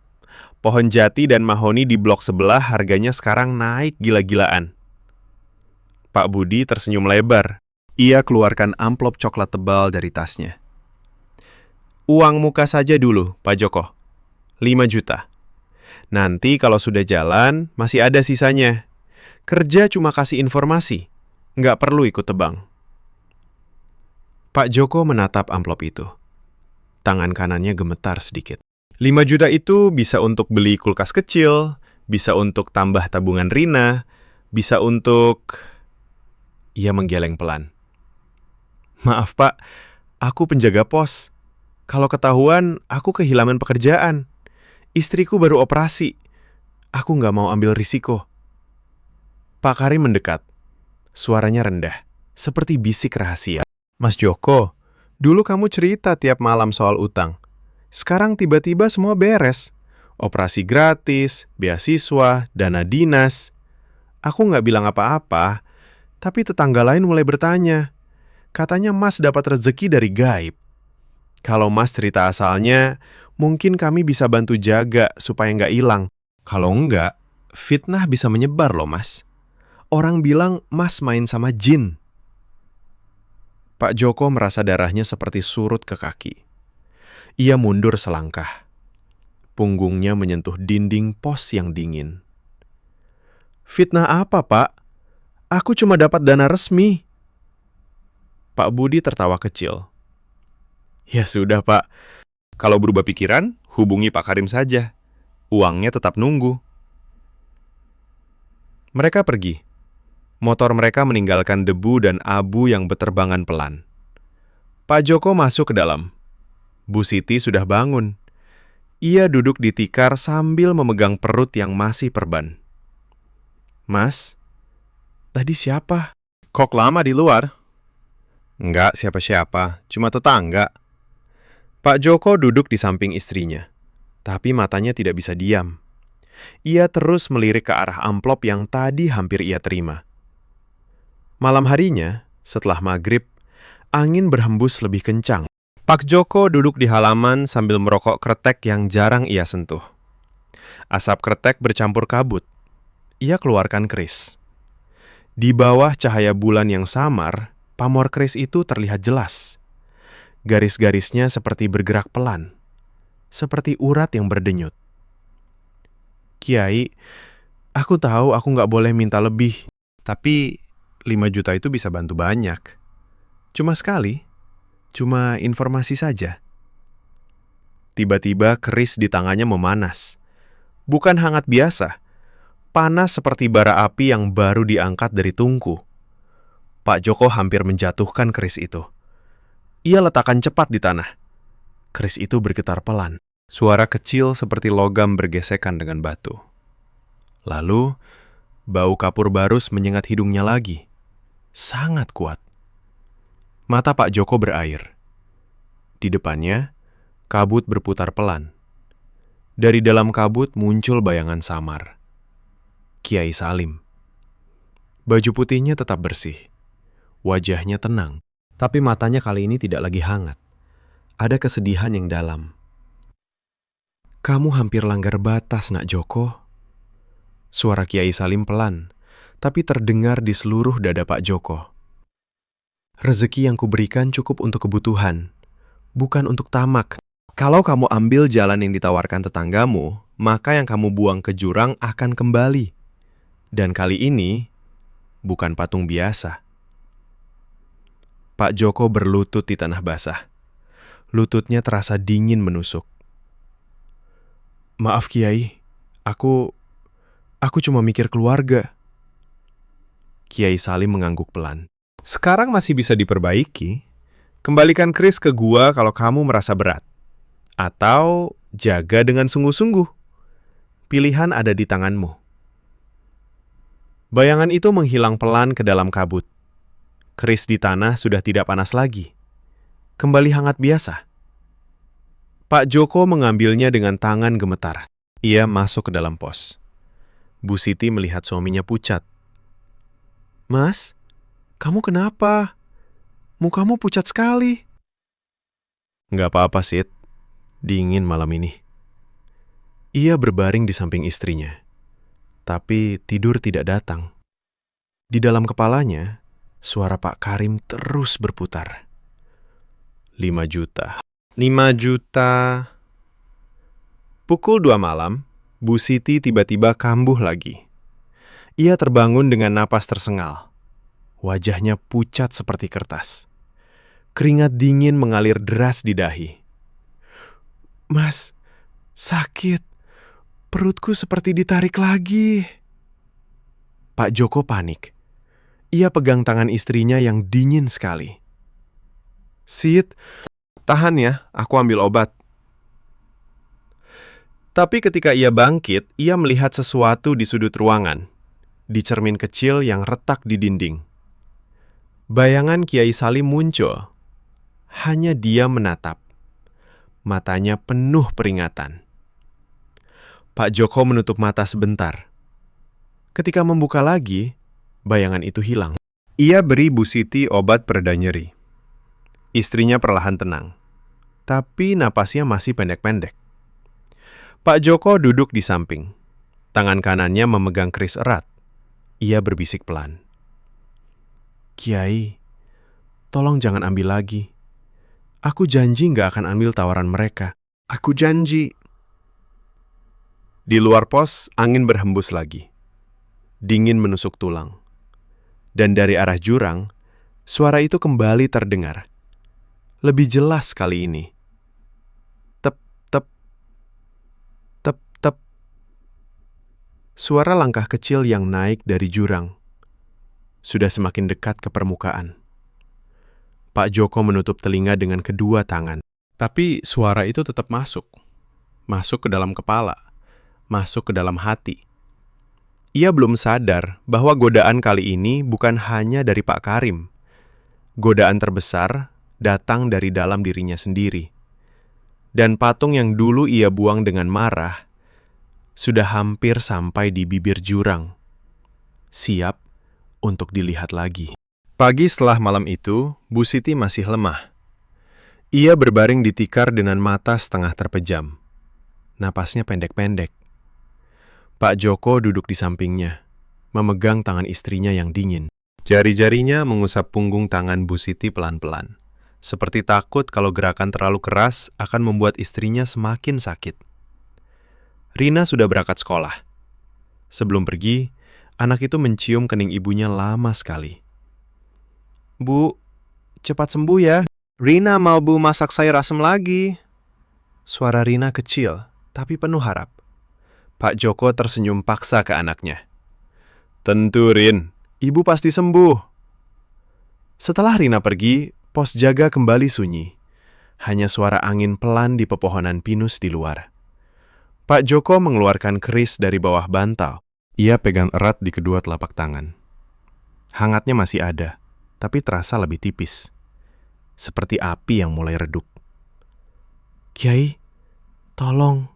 Pohon jati dan mahoni di blok sebelah harganya sekarang naik gila-gilaan. Pak Budi tersenyum lebar. Ia keluarkan amplop coklat tebal dari tasnya. Uang muka saja dulu, Pak Joko. 5 juta. Nanti kalau sudah jalan, masih ada sisanya. Kerja cuma kasih informasi, nggak perlu ikut tebang. Pak Joko menatap amplop itu. Tangan kanannya gemetar sedikit. 5 juta itu bisa untuk beli kulkas kecil, bisa untuk tambah tabungan Rina, bisa untuk... Ia menggeleng pelan. Maaf Pak, aku penjaga pos. Kalau ketahuan, aku kehilangan pekerjaan. Istriku baru operasi. Aku nggak mau ambil risiko. Pak Karim mendekat. Suaranya rendah, seperti bisik rahasia. Mas Joko, dulu kamu cerita tiap malam soal utang. Sekarang tiba-tiba semua beres. Operasi gratis, beasiswa, dana dinas. Aku nggak bilang apa-apa, tapi tetangga lain mulai bertanya. Katanya Mas dapat rezeki dari gaib. Kalau Mas cerita asalnya, mungkin kami bisa bantu jaga supaya nggak hilang. Kalau nggak, fitnah bisa menyebar loh Mas. Orang bilang Mas main sama jin. Pak Joko merasa darahnya seperti surut ke kaki. Ia mundur selangkah. Punggungnya menyentuh dinding pos yang dingin. Fitnah apa, Pak? Aku cuma dapat dana resmi. Pak Budi tertawa kecil. Ya sudah, Pak. Kalau berubah pikiran, hubungi Pak Karim saja. Uangnya tetap nunggu. Mereka pergi. Motor mereka meninggalkan debu dan abu yang berterbangan pelan. Pak Joko masuk ke dalam. Bu Siti sudah bangun. Ia duduk di tikar sambil memegang perut yang masih perban. Mas, tadi siapa? Kok lama di luar? Enggak siapa-siapa, cuma tetangga. Pak Joko duduk di samping istrinya, tapi matanya tidak bisa diam. Ia terus melirik ke arah amplop yang tadi hampir ia terima. Malam harinya, setelah maghrib, angin berhembus lebih kencang. Pak Joko duduk di halaman sambil merokok kretek yang jarang ia sentuh. Asap kretek bercampur kabut. Ia keluarkan keris. Di bawah cahaya bulan yang samar, pamor keris itu terlihat jelas. Garis-garisnya seperti bergerak pelan, seperti urat yang berdenyut. Kiai, aku tahu aku nggak boleh minta lebih, tapi 5 juta itu bisa bantu banyak. Cuma sekali. Cuma informasi saja. Tiba-tiba keris di tangannya memanas. Bukan hangat biasa. Panas seperti bara api yang baru diangkat dari tungku. Pak Joko hampir menjatuhkan keris itu. Ia letakkan cepat di tanah. Keris itu bergetar pelan. Suara kecil seperti logam bergesekan dengan batu. Lalu, bau kapur barus menyengat hidungnya lagi. Sangat kuat. Mata Pak Joko berair. Di depannya, kabut berputar pelan. Dari dalam kabut muncul bayangan samar. Kiai Salim. Baju putihnya tetap bersih. Wajahnya tenang. Tapi matanya kali ini tidak lagi hangat. Ada kesedihan yang dalam. "Kamu hampir langgar batas, Nak Joko." Suara Kiai Salim pelan, tapi terdengar di seluruh dada Pak Joko. "Rezeki yang kuberikan cukup untuk kebutuhan, bukan untuk tamak. Kalau kamu ambil jalan yang ditawarkan tetanggamu, maka yang kamu buang ke jurang akan kembali. Dan kali ini, bukan patung biasa." Pak Joko berlutut di tanah basah. Lututnya terasa dingin menusuk. "Maaf Kiai, aku cuma mikir keluarga." Kiai Salim mengangguk pelan. "Sekarang masih bisa diperbaiki. Kembalikan keris ke gua kalau kamu merasa berat. Atau jaga dengan sungguh-sungguh. Pilihan ada di tanganmu." Bayangan itu menghilang pelan ke dalam kabut. Keris di tanah sudah tidak panas lagi. Kembali hangat biasa. Pak Joko mengambilnya dengan tangan gemetar. Ia masuk ke dalam pos. Bu Siti melihat suaminya pucat. "Mas, kamu kenapa? Mukamu pucat sekali." "Nggak apa-apa, Sid. Dingin malam ini." Ia berbaring di samping istrinya. Tapi tidur tidak datang. Di dalam kepalanya, suara Pak Karim terus berputar. 5 juta. 5 juta. Pukul 2 malam, Bu Siti tiba-tiba kambuh lagi. Ia terbangun dengan napas tersengal. Wajahnya pucat seperti kertas. Keringat dingin mengalir deras di dahi. "Mas, sakit. Perutku seperti ditarik lagi." Pak Joko panik. Ia pegang tangan istrinya yang dingin sekali. "Sid, tahan ya, aku ambil obat." Tapi ketika ia bangkit, ia melihat sesuatu di sudut ruangan, di cermin kecil yang retak di dinding. Bayangan Kiai Salim muncul. Hanya dia menatap. Matanya penuh peringatan. Pak Joko menutup mata sebentar. Ketika membuka lagi, bayangan itu hilang. Ia beri Bu Siti obat pereda nyeri. Istrinya perlahan tenang. Tapi napasnya masih pendek-pendek. Pak Joko duduk di samping. Tangan kanannya memegang keris erat. Ia berbisik pelan. "Kiai, tolong jangan ambil lagi. Aku janji nggak akan ambil tawaran mereka. Aku janji." Di luar pos, angin berhembus lagi. Dingin menusuk tulang. Dan dari arah jurang, suara itu kembali terdengar. Lebih jelas kali ini. Tep, tep, tep, tep. Suara langkah kecil yang naik dari jurang. Sudah semakin dekat ke permukaan. Pak Joko menutup telinga dengan kedua tangan. Tapi suara itu tetap masuk. Masuk ke dalam kepala. Masuk ke dalam hati. Ia belum sadar bahwa godaan kali ini bukan hanya dari Pak Karim. Godaan terbesar datang dari dalam dirinya sendiri. Dan patung yang dulu ia buang dengan marah sudah hampir sampai di bibir jurang. Siap untuk dilihat lagi. Pagi setelah malam itu, Bu Siti masih lemah. Ia berbaring di tikar dengan mata setengah terpejam. Napasnya pendek-pendek. Pak Joko duduk di sampingnya, memegang tangan istrinya yang dingin. Jari-jarinya mengusap punggung tangan Bu Siti pelan-pelan, seperti takut kalau gerakan terlalu keras akan membuat istrinya semakin sakit. Rina sudah berangkat sekolah. Sebelum pergi, anak itu mencium kening ibunya lama sekali. "Bu, cepat sembuh ya. Rina mau Bu masak sayur asem lagi." Suara Rina kecil, tapi penuh harap. Pak Joko tersenyum paksa ke anaknya. "Tentu, Rin. Ibu pasti sembuh." Setelah Rina pergi, pos jaga kembali sunyi. Hanya suara angin pelan di pepohonan pinus di luar. Pak Joko mengeluarkan keris dari bawah bantal. Ia pegang erat di kedua telapak tangan. Hangatnya masih ada, tapi terasa lebih tipis. Seperti api yang mulai redup. "Kiai, tolong.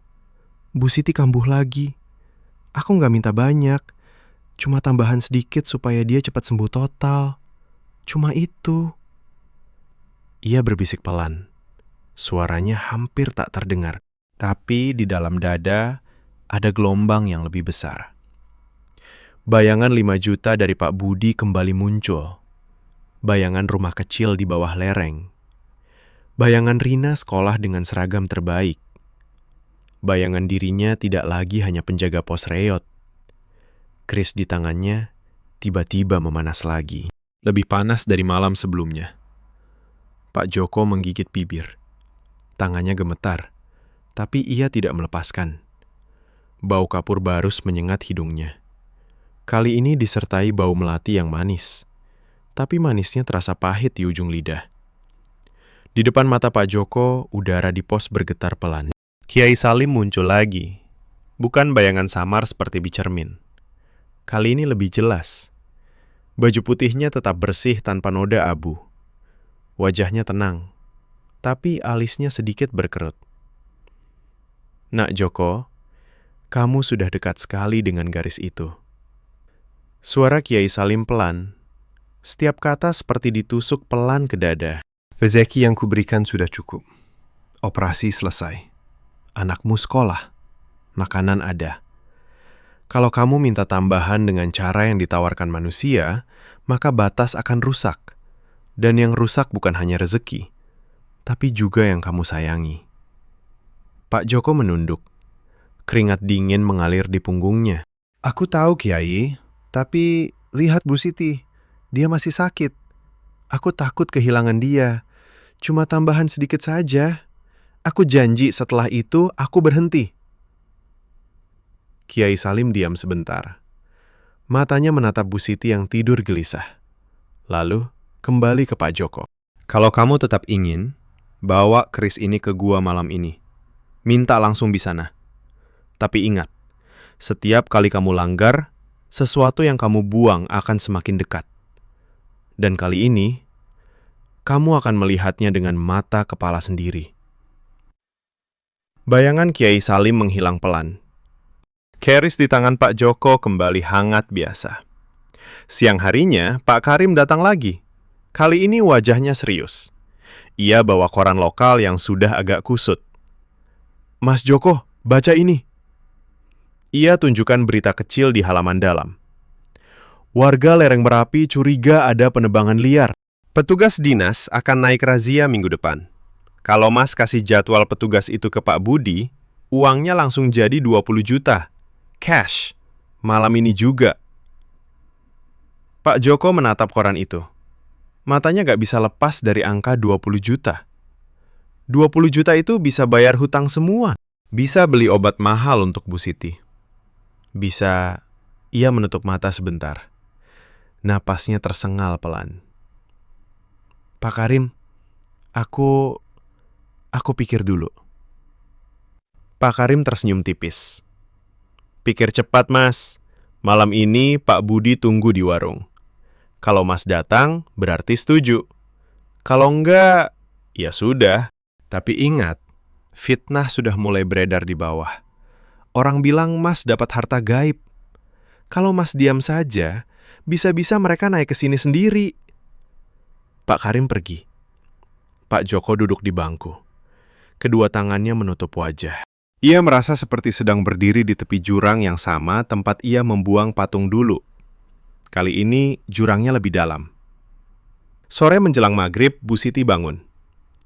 Bu Siti kambuh lagi. Aku nggak minta banyak. Cuma tambahan sedikit supaya dia cepat sembuh total. Cuma itu. Ia berbisik pelan. Suaranya hampir tak terdengar. Tapi di dalam dada ada gelombang yang lebih besar. Bayangan 5 juta dari Pak Budi kembali muncul. Bayangan rumah kecil di bawah lereng. Bayangan Rina sekolah dengan seragam terbaik. Bayangan dirinya tidak lagi hanya penjaga pos reot. Kris di tangannya tiba-tiba memanas lagi. Lebih panas dari malam sebelumnya. Pak Joko menggigit bibir. Tangannya gemetar, tapi ia tidak melepaskan. Bau kapur barus menyengat hidungnya. Kali ini disertai bau melati yang manis. Tapi manisnya terasa pahit di ujung lidah. Di depan mata Pak Joko, udara di pos bergetar pelan. Kiai Salim muncul lagi. Bukan bayangan samar seperti di cermin. Kali ini lebih jelas. Baju putihnya tetap bersih tanpa noda abu. Wajahnya tenang, tapi alisnya sedikit berkerut. Nak Joko, kamu sudah dekat sekali dengan garis itu. Suara Kiai Salim pelan. Setiap kata seperti ditusuk pelan ke dada. Rezeki yang kuberikan sudah cukup. Operasi selesai. Anakmu sekolah. Makanan ada. Kalau kamu minta tambahan dengan cara yang ditawarkan manusia, maka batas akan rusak. Dan yang rusak bukan hanya rezeki, tapi juga yang kamu sayangi. Pak Joko menunduk. Keringat dingin mengalir di punggungnya. Aku tahu, Kiai. Tapi lihat Bu Siti. Dia masih sakit. Aku takut kehilangan dia. Cuma tambahan sedikit saja. Aku janji setelah itu aku berhenti. Kiai Salim diam sebentar. Matanya menatap Bu Siti yang tidur gelisah. Lalu kembali ke Pak Joko. Kalau kamu tetap ingin, bawa keris ini ke gua malam ini. Minta langsung di sana. Tapi ingat, setiap kali kamu langgar, sesuatu yang kamu buang akan semakin dekat. Dan kali ini, kamu akan melihatnya dengan mata kepala sendiri. Bayangan Kiai Salim menghilang pelan. Keris di tangan Pak Joko kembali hangat biasa. Siang harinya, Pak Karim datang lagi. Kali ini wajahnya serius. Ia bawa koran lokal yang sudah agak kusut. Mas Joko, baca ini. Ia tunjukkan berita kecil di halaman dalam. Warga lereng Merapi curiga ada penebangan liar. Petugas dinas akan naik razia minggu depan. Kalau Mas kasih jadwal petugas itu ke Pak Budi, uangnya langsung jadi 20 juta. Cash. Malam ini juga. Pak Joko menatap koran itu. Matanya gak bisa lepas dari angka 20 juta. 20 juta itu bisa bayar hutang semua. Bisa beli obat mahal untuk Bu Siti. Bisa, ia menutup mata sebentar. Napasnya tersengal pelan. Pak Karim, aku pikir dulu. Pak Karim tersenyum tipis. Pikir cepat, Mas. Malam ini Pak Budi tunggu di warung. Kalau Mas datang, berarti setuju. Kalau enggak, ya sudah. Tapi ingat, fitnah sudah mulai beredar di bawah. Orang bilang Mas dapat harta gaib. Kalau Mas diam saja, bisa-bisa mereka naik ke sini sendiri. Pak Karim pergi. Pak Joko duduk di bangku. Kedua tangannya menutup wajah. Ia merasa seperti sedang berdiri di tepi jurang yang sama tempat ia membuang patung dulu. Kali ini jurangnya lebih dalam. Sore menjelang maghrib, Bu Siti bangun.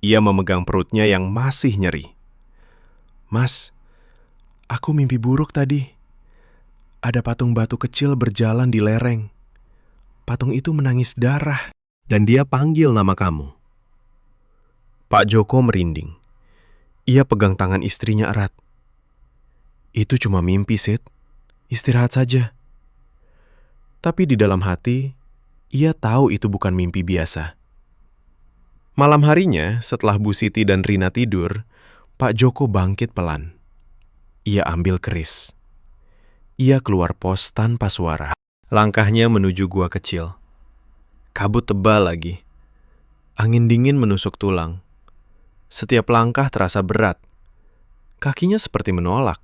Ia memegang perutnya yang masih nyeri. Mas, aku mimpi buruk tadi. Ada patung batu kecil berjalan di lereng. Patung itu menangis darah. Dan dia panggil nama kamu. Pak Joko merinding. Ia pegang tangan istrinya erat. Itu cuma mimpi, Sid. Istirahat saja. Tapi di dalam hati, ia tahu itu bukan mimpi biasa. Malam harinya, setelah Bu Siti dan Rina tidur, Pak Joko bangkit pelan. Ia ambil keris. Ia keluar pos tanpa suara. Langkahnya menuju gua kecil. Kabut tebal lagi. Angin dingin menusuk tulang. Setiap langkah terasa berat. Kakinya seperti menolak.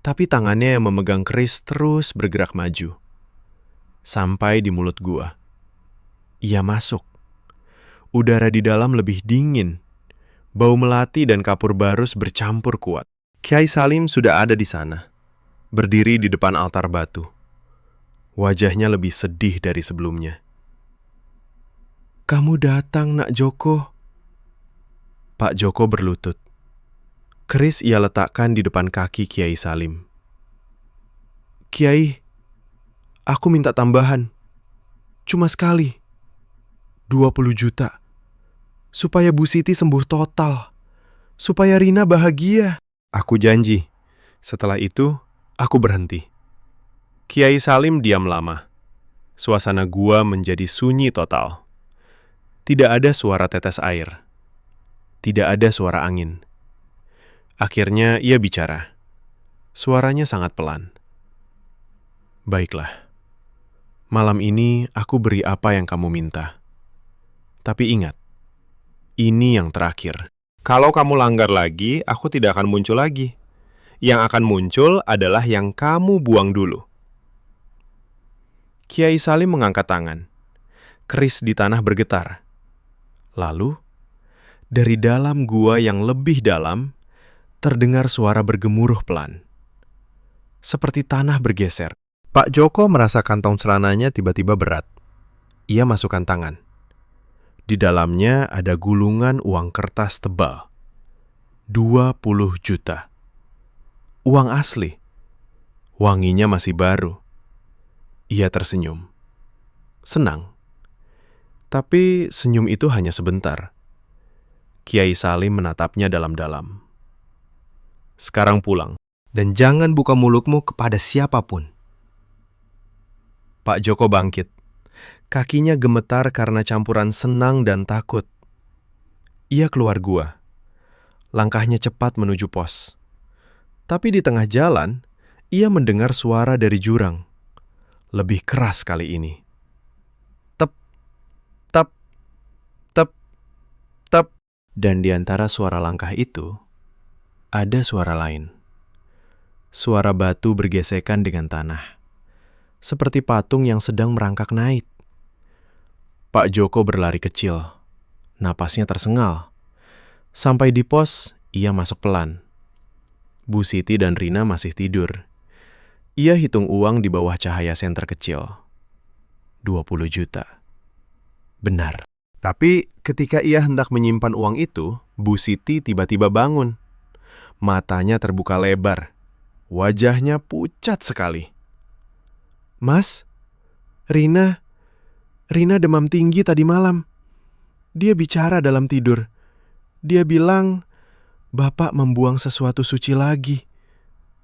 Tapi tangannya yang memegang keris terus bergerak maju. Sampai di mulut gua. Ia masuk. Udara di dalam lebih dingin. Bau melati dan kapur barus bercampur kuat. Kiai Salim sudah ada di sana, berdiri di depan altar batu. Wajahnya lebih sedih dari sebelumnya. "Kamu datang, Nak Joko." Pak Joko berlutut. Keris ia letakkan di depan kaki Kiai Salim. "Kiai, aku minta tambahan. Cuma sekali. 20 juta. Supaya Bu Siti sembuh total. Supaya Rina bahagia." Aku janji. Setelah itu, aku berhenti. Kiai Salim diam lama. Suasana gua menjadi sunyi total. Tidak ada suara tetes air. Tidak ada suara angin. Akhirnya ia bicara. Suaranya sangat pelan. "Baiklah. Malam ini aku beri apa yang kamu minta. Tapi ingat, ini yang terakhir. Kalau kamu langgar lagi, aku tidak akan muncul lagi. Yang akan muncul adalah yang kamu buang dulu." Kiai Salim mengangkat tangan. Keris di tanah bergetar. Lalu, dari dalam gua yang lebih dalam, terdengar suara bergemuruh pelan. Seperti tanah bergeser. Pak Joko merasa kantong celananya tiba-tiba berat. Ia masukkan tangan. Di dalamnya ada gulungan uang kertas tebal. 20 juta. Uang asli. Wanginya masih baru. Ia tersenyum. Senang. Tapi senyum itu hanya sebentar. Kiai Salim menatapnya dalam-dalam. "Sekarang pulang. Dan jangan buka mulutmu kepada siapapun." Pak Joko bangkit. Kakinya gemetar karena campuran senang dan takut. Ia keluar gua. Langkahnya cepat menuju pos. Tapi di tengah jalan, ia mendengar suara dari jurang. Lebih keras kali ini. Tep, tep, tep, tep. Dan di antara suara langkah itu, ada suara lain. Suara batu bergesekan dengan tanah. Seperti patung yang sedang merangkak naik. Pak Joko berlari kecil. Napasnya tersengal. Sampai di pos, ia masuk pelan. Bu Siti dan Rina masih tidur. Ia hitung uang di bawah cahaya senter kecil. 20 juta. Benar. Tapi ketika ia hendak menyimpan uang itu, Bu Siti tiba-tiba bangun. Matanya terbuka lebar. Wajahnya pucat sekali. "Mas, Rina demam tinggi tadi malam. Dia bicara dalam tidur. Dia bilang, Bapak membuang sesuatu suci lagi.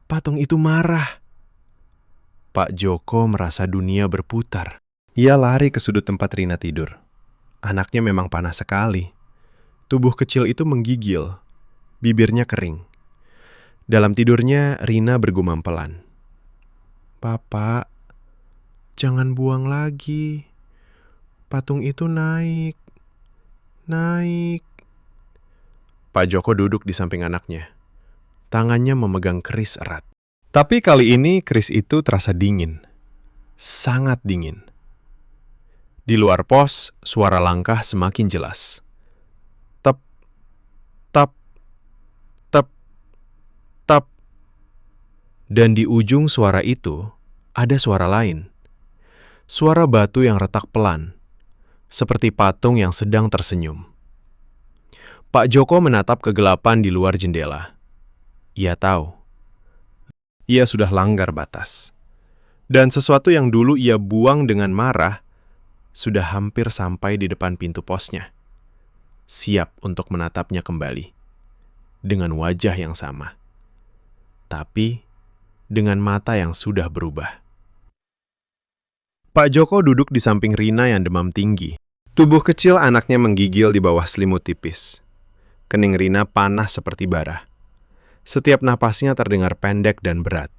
Patung itu marah." Pak Joko merasa dunia berputar. Ia lari ke sudut tempat Rina tidur. Anaknya memang panas sekali. Tubuh kecil itu menggigil. Bibirnya kering. Dalam tidurnya, Rina bergumam pelan. "Bapak, jangan buang lagi. Patung itu naik. Naik." Pak Joko duduk di samping anaknya. Tangannya memegang keris erat. Tapi kali ini keris itu terasa dingin. Sangat dingin. Di luar pos, suara langkah semakin jelas. Tep, tep, tep, tep. Dan di ujung suara itu, ada suara lain. Suara batu yang retak pelan. Seperti patung yang sedang tersenyum. Pak Joko menatap kegelapan di luar jendela. Ia tahu. Ia sudah langgar batas. Dan sesuatu yang dulu ia buang dengan marah, sudah hampir sampai di depan pintu posnya. Siap untuk menatapnya kembali. Dengan wajah yang sama. Tapi, dengan mata yang sudah berubah. Pak Joko duduk di samping Rina yang demam tinggi. Tubuh kecil anaknya menggigil di bawah selimut tipis. Kening Rina panas seperti bara. Setiap napasnya terdengar pendek dan berat.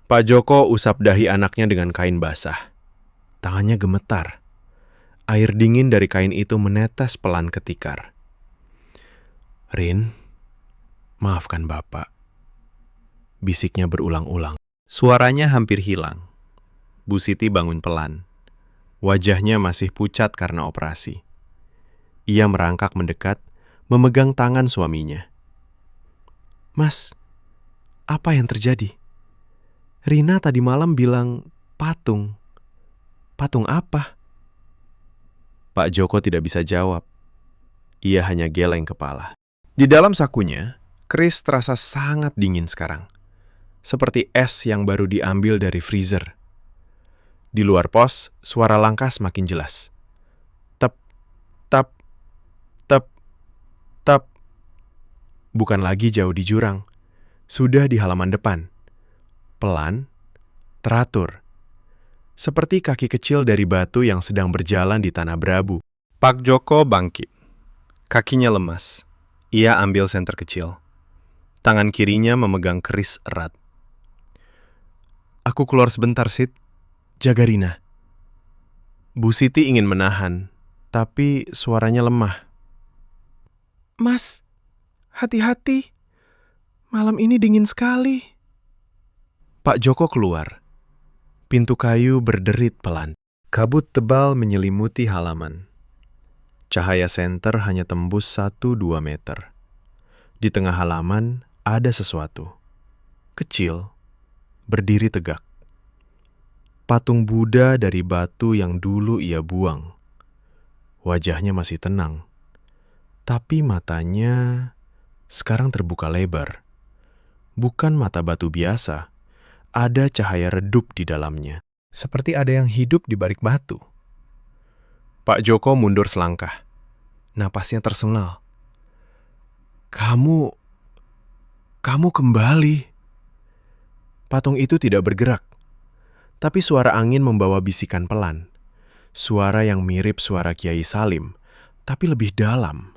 Pak Joko usap dahi anaknya dengan kain basah. Tangannya gemetar. Air dingin dari kain itu menetes pelan ke tikar. "Rin, maafkan Bapak. bisiknya berulang-ulang. Suaranya hampir hilang. Bu Siti bangun pelan. Wajahnya masih pucat karena operasi. Ia merangkak mendekat, memegang tangan suaminya. Mas, apa yang terjadi? Rina tadi malam bilang patung. Patung apa? Pak Joko tidak bisa jawab. Ia hanya geleng kepala. Di dalam sakunya, Chris terasa sangat dingin sekarang. Seperti es yang baru diambil dari freezer. Di luar pos, suara langkah semakin jelas. Tep, tap, tep, tep. Bukan lagi jauh di jurang. Sudah di halaman depan. Pelan, teratur. Seperti kaki kecil dari batu yang sedang berjalan di tanah berabu. Pak Joko bangkit. Kakinya lemas. Ia ambil senter kecil. Tangan kirinya memegang keris erat. Aku keluar sebentar, Sid. Jaga Rina. Bu Siti ingin menahan, tapi suaranya lemah. Mas, hati-hati. Malam ini dingin sekali. Pak Joko keluar. Pintu kayu berderit pelan. Kabut tebal menyelimuti halaman. Cahaya senter hanya tembus 1-2 meter. Di tengah halaman ada sesuatu. Kecil, berdiri tegak. Patung Buddha dari batu yang dulu ia buang. Wajahnya masih tenang. Tapi matanya sekarang terbuka lebar. Bukan mata batu biasa. Ada cahaya redup di dalamnya. Seperti ada yang hidup di balik batu. Pak Joko mundur selangkah. Napasnya tersengal. Kamu kembali. Patung itu tidak bergerak. Tapi suara angin membawa bisikan pelan. Suara yang mirip suara Kiai Salim, tapi lebih dalam,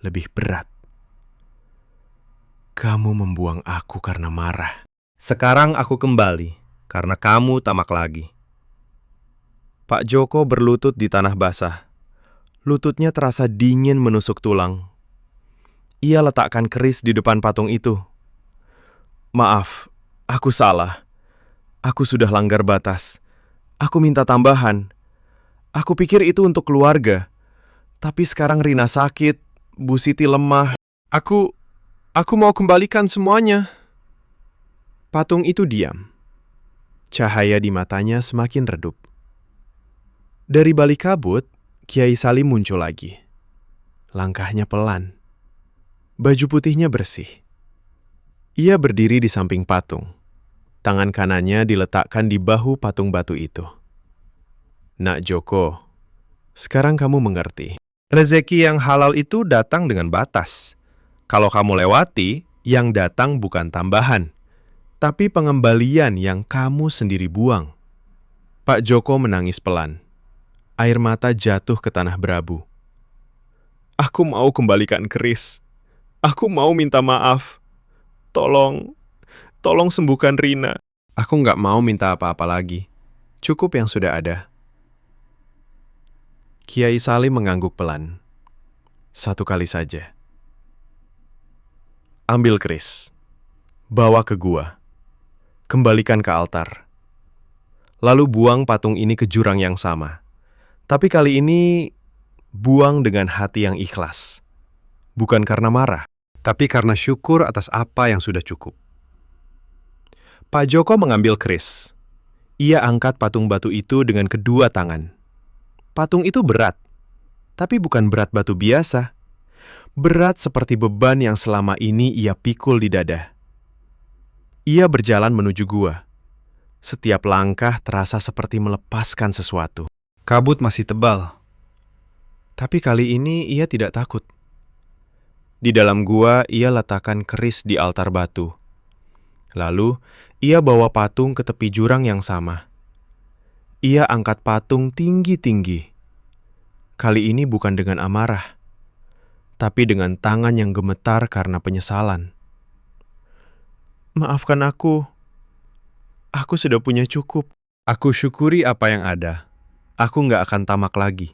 lebih berat. Kamu membuang aku karena marah. Sekarang aku kembali, karena kamu tamak lagi. Pak Joko berlutut di tanah basah. Lututnya terasa dingin menusuk tulang. Ia letakkan keris di depan patung itu. Maaf, aku salah. Aku sudah langgar batas. Aku minta tambahan. Aku pikir itu untuk keluarga. Tapi sekarang Rina sakit, Bu Siti lemah. Aku mau kembalikan semuanya. Patung itu diam. Cahaya di matanya semakin redup. Dari balik kabut, Kiai Salim muncul lagi. Langkahnya pelan. Baju putihnya bersih. Ia berdiri di samping patung. Tangan kanannya diletakkan di bahu patung batu itu. Nak Joko, sekarang kamu mengerti. Rezeki yang halal itu datang dengan batas. Kalau kamu lewati, yang datang bukan tambahan, tapi pengembalian yang kamu sendiri buang. Pak Joko menangis pelan. Air mata jatuh ke tanah berabu. Aku mau kembalikan keris. Aku mau minta maaf. Tolong sembuhkan Rina. Aku nggak mau minta apa-apa lagi. Cukup yang sudah ada. Kiai Salim mengangguk pelan. 1 kali saja. Ambil keris. Bawa ke gua. Kembalikan ke altar. Lalu buang patung ini ke jurang yang sama. Tapi kali ini buang dengan hati yang ikhlas. Bukan karena marah, tapi karena syukur atas apa yang sudah cukup. Pak Joko mengambil keris. Ia angkat patung batu itu dengan kedua tangan. Patung itu berat, tapi bukan berat batu biasa. Berat seperti beban yang selama ini ia pikul di dada. Ia berjalan menuju gua. Setiap langkah terasa seperti melepaskan sesuatu. Kabut masih tebal. Tapi kali ini ia tidak takut. Di dalam gua ia letakkan keris di altar batu. Lalu, ia bawa patung ke tepi jurang yang sama. Ia angkat patung tinggi-tinggi. Kali ini bukan dengan amarah, tapi dengan tangan yang gemetar karena penyesalan. Maafkan aku. Aku sudah punya cukup. Aku syukuri apa yang ada. Aku nggak akan tamak lagi.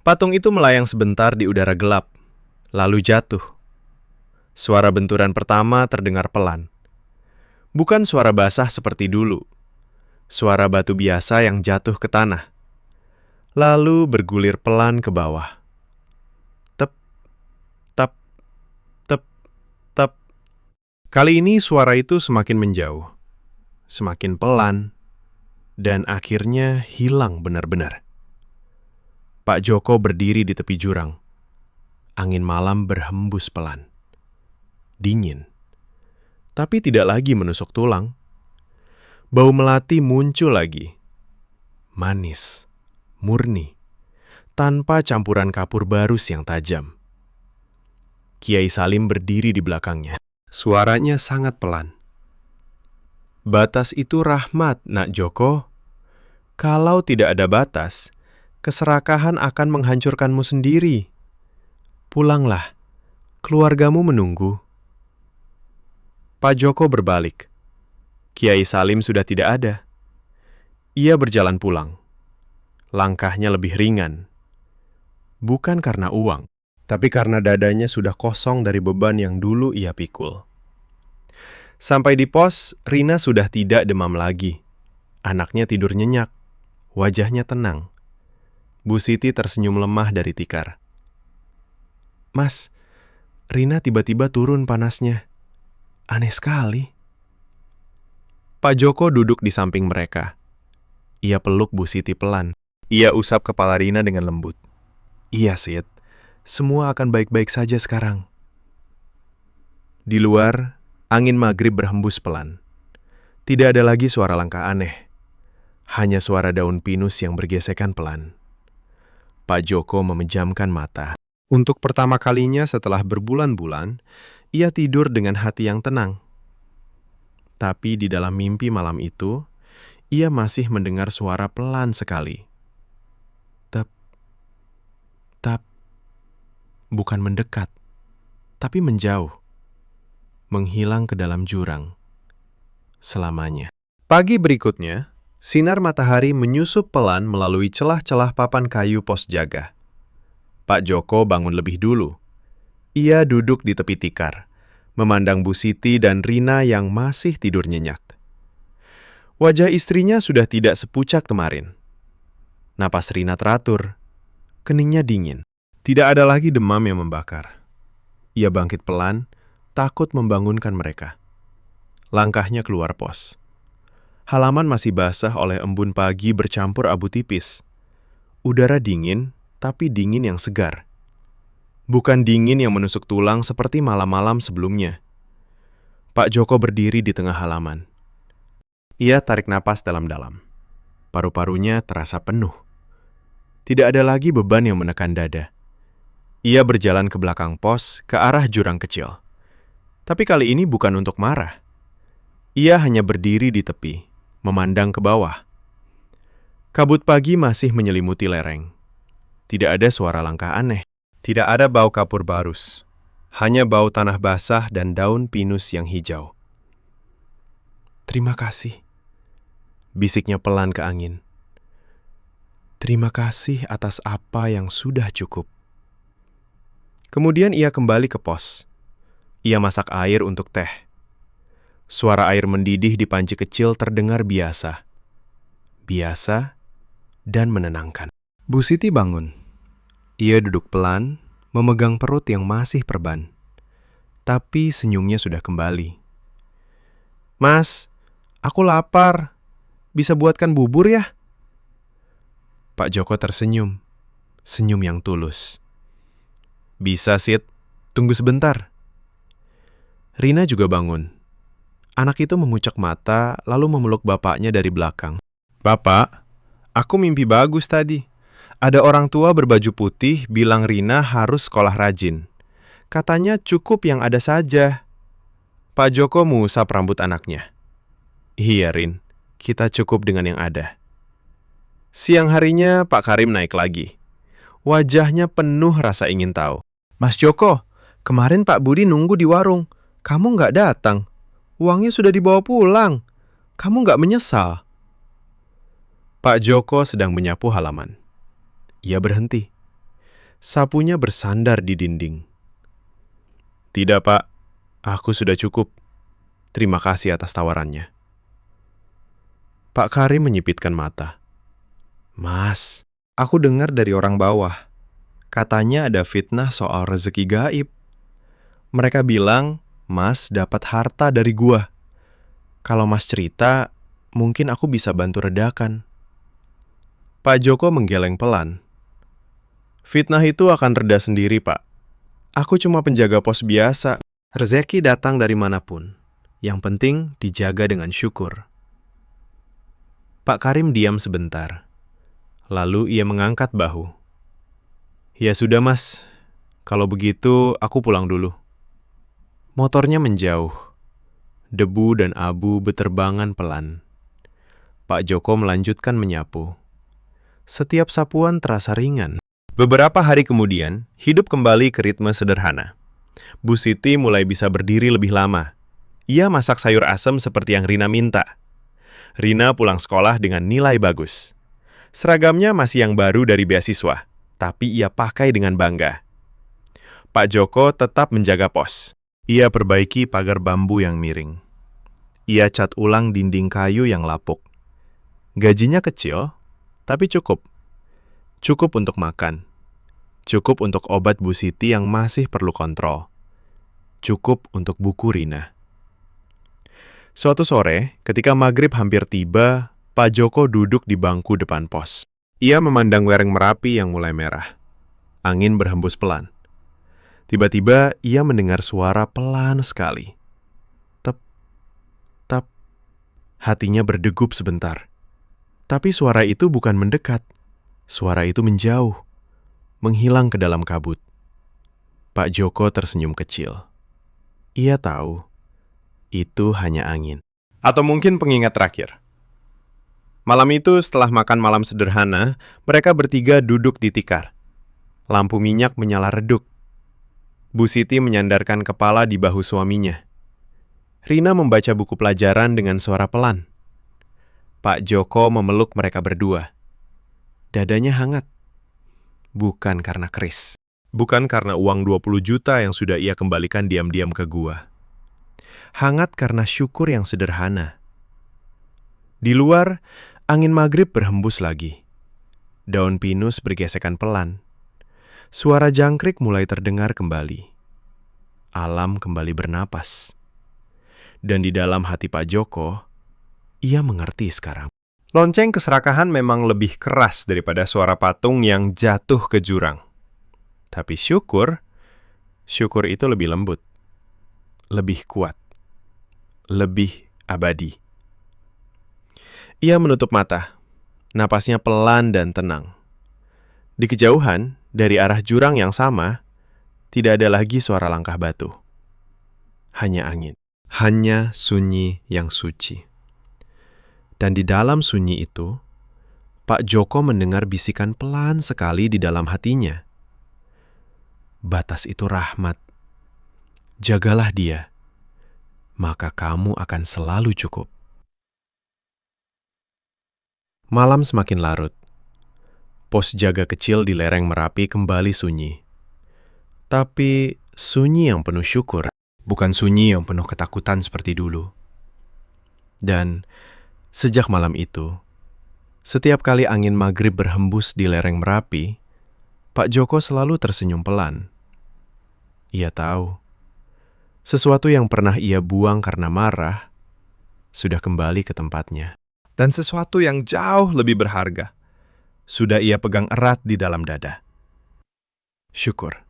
Patung itu melayang sebentar di udara gelap, lalu jatuh. Suara benturan pertama terdengar pelan. Bukan suara basah seperti dulu. Suara batu biasa yang jatuh ke tanah. Lalu bergulir pelan ke bawah. Tep, tep, tep, tep. Kali ini suara itu semakin menjauh, semakin pelan, dan akhirnya hilang benar-benar. Pak Joko berdiri di tepi jurang. Angin malam berhembus pelan. Dingin. Tapi tidak lagi menusuk tulang. Bau melati muncul lagi. Manis, murni, tanpa campuran kapur barus yang tajam. Kiai Salim berdiri di belakangnya. Suaranya sangat pelan. Batas itu rahmat, Nak Joko. Kalau tidak ada batas, keserakahan akan menghancurkanmu sendiri. Pulanglah, keluargamu menunggu. Pak Joko berbalik. Kiai Salim sudah tidak ada. Ia berjalan pulang. Langkahnya lebih ringan. Bukan karena uang, tapi karena dadanya sudah kosong dari beban yang dulu ia pikul. Sampai di pos, Rina sudah tidak demam lagi. Anaknya tidur nyenyak. Wajahnya tenang. Bu Siti tersenyum lemah dari tikar. "Mas, Rina tiba-tiba turun panasnya. Aneh sekali." Pak Joko duduk di samping mereka. Ia peluk Bu Siti pelan. Ia usap kepala Rina dengan lembut. "Iya, Sid. Semua akan baik-baik saja sekarang." Di luar, angin maghrib berhembus pelan. Tidak ada lagi suara langkah aneh. Hanya suara daun pinus yang bergesekan pelan. Pak Joko memejamkan mata. Untuk pertama kalinya setelah berbulan-bulan, ia tidur dengan hati yang tenang. Tapi di dalam mimpi malam itu, ia masih mendengar suara pelan sekali. Tep, tap. Bukan mendekat, tapi menjauh. Menghilang ke dalam jurang. Selamanya. Pagi berikutnya, sinar matahari menyusup pelan melalui celah-celah papan kayu pos jaga. Pak Joko bangun lebih dulu. Ia duduk di tepi tikar, memandang Bu Siti dan Rina yang masih tidur nyenyak. Wajah istrinya sudah tidak sepucat kemarin. Napas Rina teratur, keningnya dingin. Tidak ada lagi demam yang membakar. Ia bangkit pelan, takut membangunkan mereka. Langkahnya keluar pos. Halaman masih basah oleh embun pagi bercampur abu tipis. Udara dingin, tapi dingin yang segar. Bukan dingin yang menusuk tulang seperti malam-malam sebelumnya. Pak Joko berdiri di tengah halaman. Ia tarik napas dalam-dalam. Paru-parunya terasa penuh. Tidak ada lagi beban yang menekan dada. Ia berjalan ke belakang pos, ke arah jurang kecil. Tapi kali ini bukan untuk marah. Ia hanya berdiri di tepi, memandang ke bawah. Kabut pagi masih menyelimuti lereng. Tidak ada suara langkah aneh. Tidak ada bau kapur barus. Hanya bau tanah basah dan daun pinus yang hijau. "Terima kasih," bisiknya pelan ke angin. "Terima kasih atas apa yang sudah cukup." Kemudian ia kembali ke pos. Ia masak air untuk teh. Suara air mendidih di panci kecil terdengar biasa. Biasa dan menenangkan. Bu Siti bangun. Ia duduk pelan, memegang perut yang masih perban. Tapi senyumnya sudah kembali. "Mas, aku lapar. Bisa buatkan bubur ya?" Pak Joko tersenyum. Senyum yang tulus. "Bisa, Sid. Tunggu sebentar." Rina juga bangun. Anak itu memucak mata, lalu memeluk bapaknya dari belakang. "Bapak, aku mimpi bagus tadi. Ada orang tua berbaju putih bilang Rina harus sekolah rajin. Katanya cukup yang ada saja." Pak Joko mengusap rambut anaknya. "Iya, Rin. Kita cukup dengan yang ada." Siang harinya, Pak Karim naik lagi. Wajahnya penuh rasa ingin tahu. "Mas Joko, kemarin Pak Budi nunggu di warung. Kamu nggak datang. Uangnya sudah dibawa pulang. Kamu nggak menyesal?" Pak Joko sedang menyapu halaman. Ia berhenti. Sapunya bersandar di dinding. "Tidak, Pak. Aku sudah cukup. Terima kasih atas tawarannya. Pak Karim menyipitkan mata. Mas, aku dengar dari orang bawah. Katanya ada fitnah soal rezeki gaib. Mereka bilang, Mas dapat harta dari gua. Kalau Mas cerita, mungkin aku bisa bantu redakan. Pak Joko menggeleng pelan. Fitnah itu akan reda sendiri, Pak. Aku cuma penjaga pos biasa. Rezeki datang dari manapun. Yang penting dijaga dengan syukur. Pak Karim diam sebentar. Lalu ia mengangkat bahu. Ya sudah, Mas. Kalau begitu, aku pulang dulu. Motornya menjauh. Debu dan abu beterbangan pelan. Pak Joko melanjutkan menyapu. Setiap sapuan terasa ringan. Beberapa hari kemudian, hidup kembali ke ritme sederhana. Bu Siti mulai bisa berdiri lebih lama. Ia masak sayur asem seperti yang Rina minta. Rina pulang sekolah dengan nilai bagus. Seragamnya masih yang baru dari beasiswa, tapi ia pakai dengan bangga. Pak Joko tetap menjaga pos. Ia perbaiki pagar bambu yang miring. Ia cat ulang dinding kayu yang lapuk. Gajinya kecil, tapi cukup. Cukup untuk makan. Cukup untuk obat Bu Siti yang masih perlu kontrol. Cukup untuk buku Rina. Suatu sore, ketika maghrib hampir tiba, Pak Joko duduk di bangku depan pos. Ia memandang lereng Merapi yang mulai merah. Angin berhembus pelan. Tiba-tiba, ia mendengar suara pelan sekali. Tep, tep. Hatinya berdegup sebentar. Tapi suara itu bukan mendekat. Suara itu menjauh, menghilang ke dalam kabut. Pak Joko tersenyum kecil. Ia tahu, itu hanya angin. Atau mungkin pengingat terakhir. Malam itu setelah makan malam sederhana, mereka bertiga duduk di tikar. Lampu minyak menyala redup. Bu Siti menyandarkan kepala di bahu suaminya. Rina membaca buku pelajaran dengan suara pelan. Pak Joko memeluk mereka berdua. Dadanya hangat. Bukan karena keris. Bukan karena uang 20 juta yang sudah ia kembalikan diam-diam ke gua. Hangat karena syukur yang sederhana. Di luar, angin maghrib berhembus lagi. Daun pinus bergesekan pelan. Suara jangkrik mulai terdengar kembali. Alam kembali bernapas. Dan di dalam hati Pak Joko, ia mengerti sekarang. Lonceng keserakahan memang lebih keras daripada suara patung yang jatuh ke jurang. Tapi syukur itu lebih lembut, lebih kuat, lebih abadi. Ia menutup mata, napasnya pelan dan tenang. Di kejauhan, dari arah jurang yang sama, tidak ada lagi suara langkah batu. Hanya angin. Hanya sunyi yang suci. Dan di dalam sunyi itu, Pak Joko mendengar bisikan pelan sekali di dalam hatinya. Batas itu rahmat. Jagalah dia, maka kamu akan selalu cukup. Malam semakin larut. Pos jaga kecil di lereng Merapi kembali sunyi. Tapi sunyi yang penuh syukur, bukan sunyi yang penuh ketakutan seperti dulu. Dan sejak malam itu, setiap kali angin maghrib berhembus di lereng Merapi, Pak Joko selalu tersenyum pelan. Ia tahu, sesuatu yang pernah ia buang karena marah, sudah kembali ke tempatnya. Dan sesuatu yang jauh lebih berharga, sudah ia pegang erat di dalam dada. Syukur.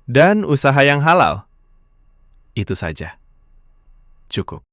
Dan usaha yang halal. Itu saja. Cukup.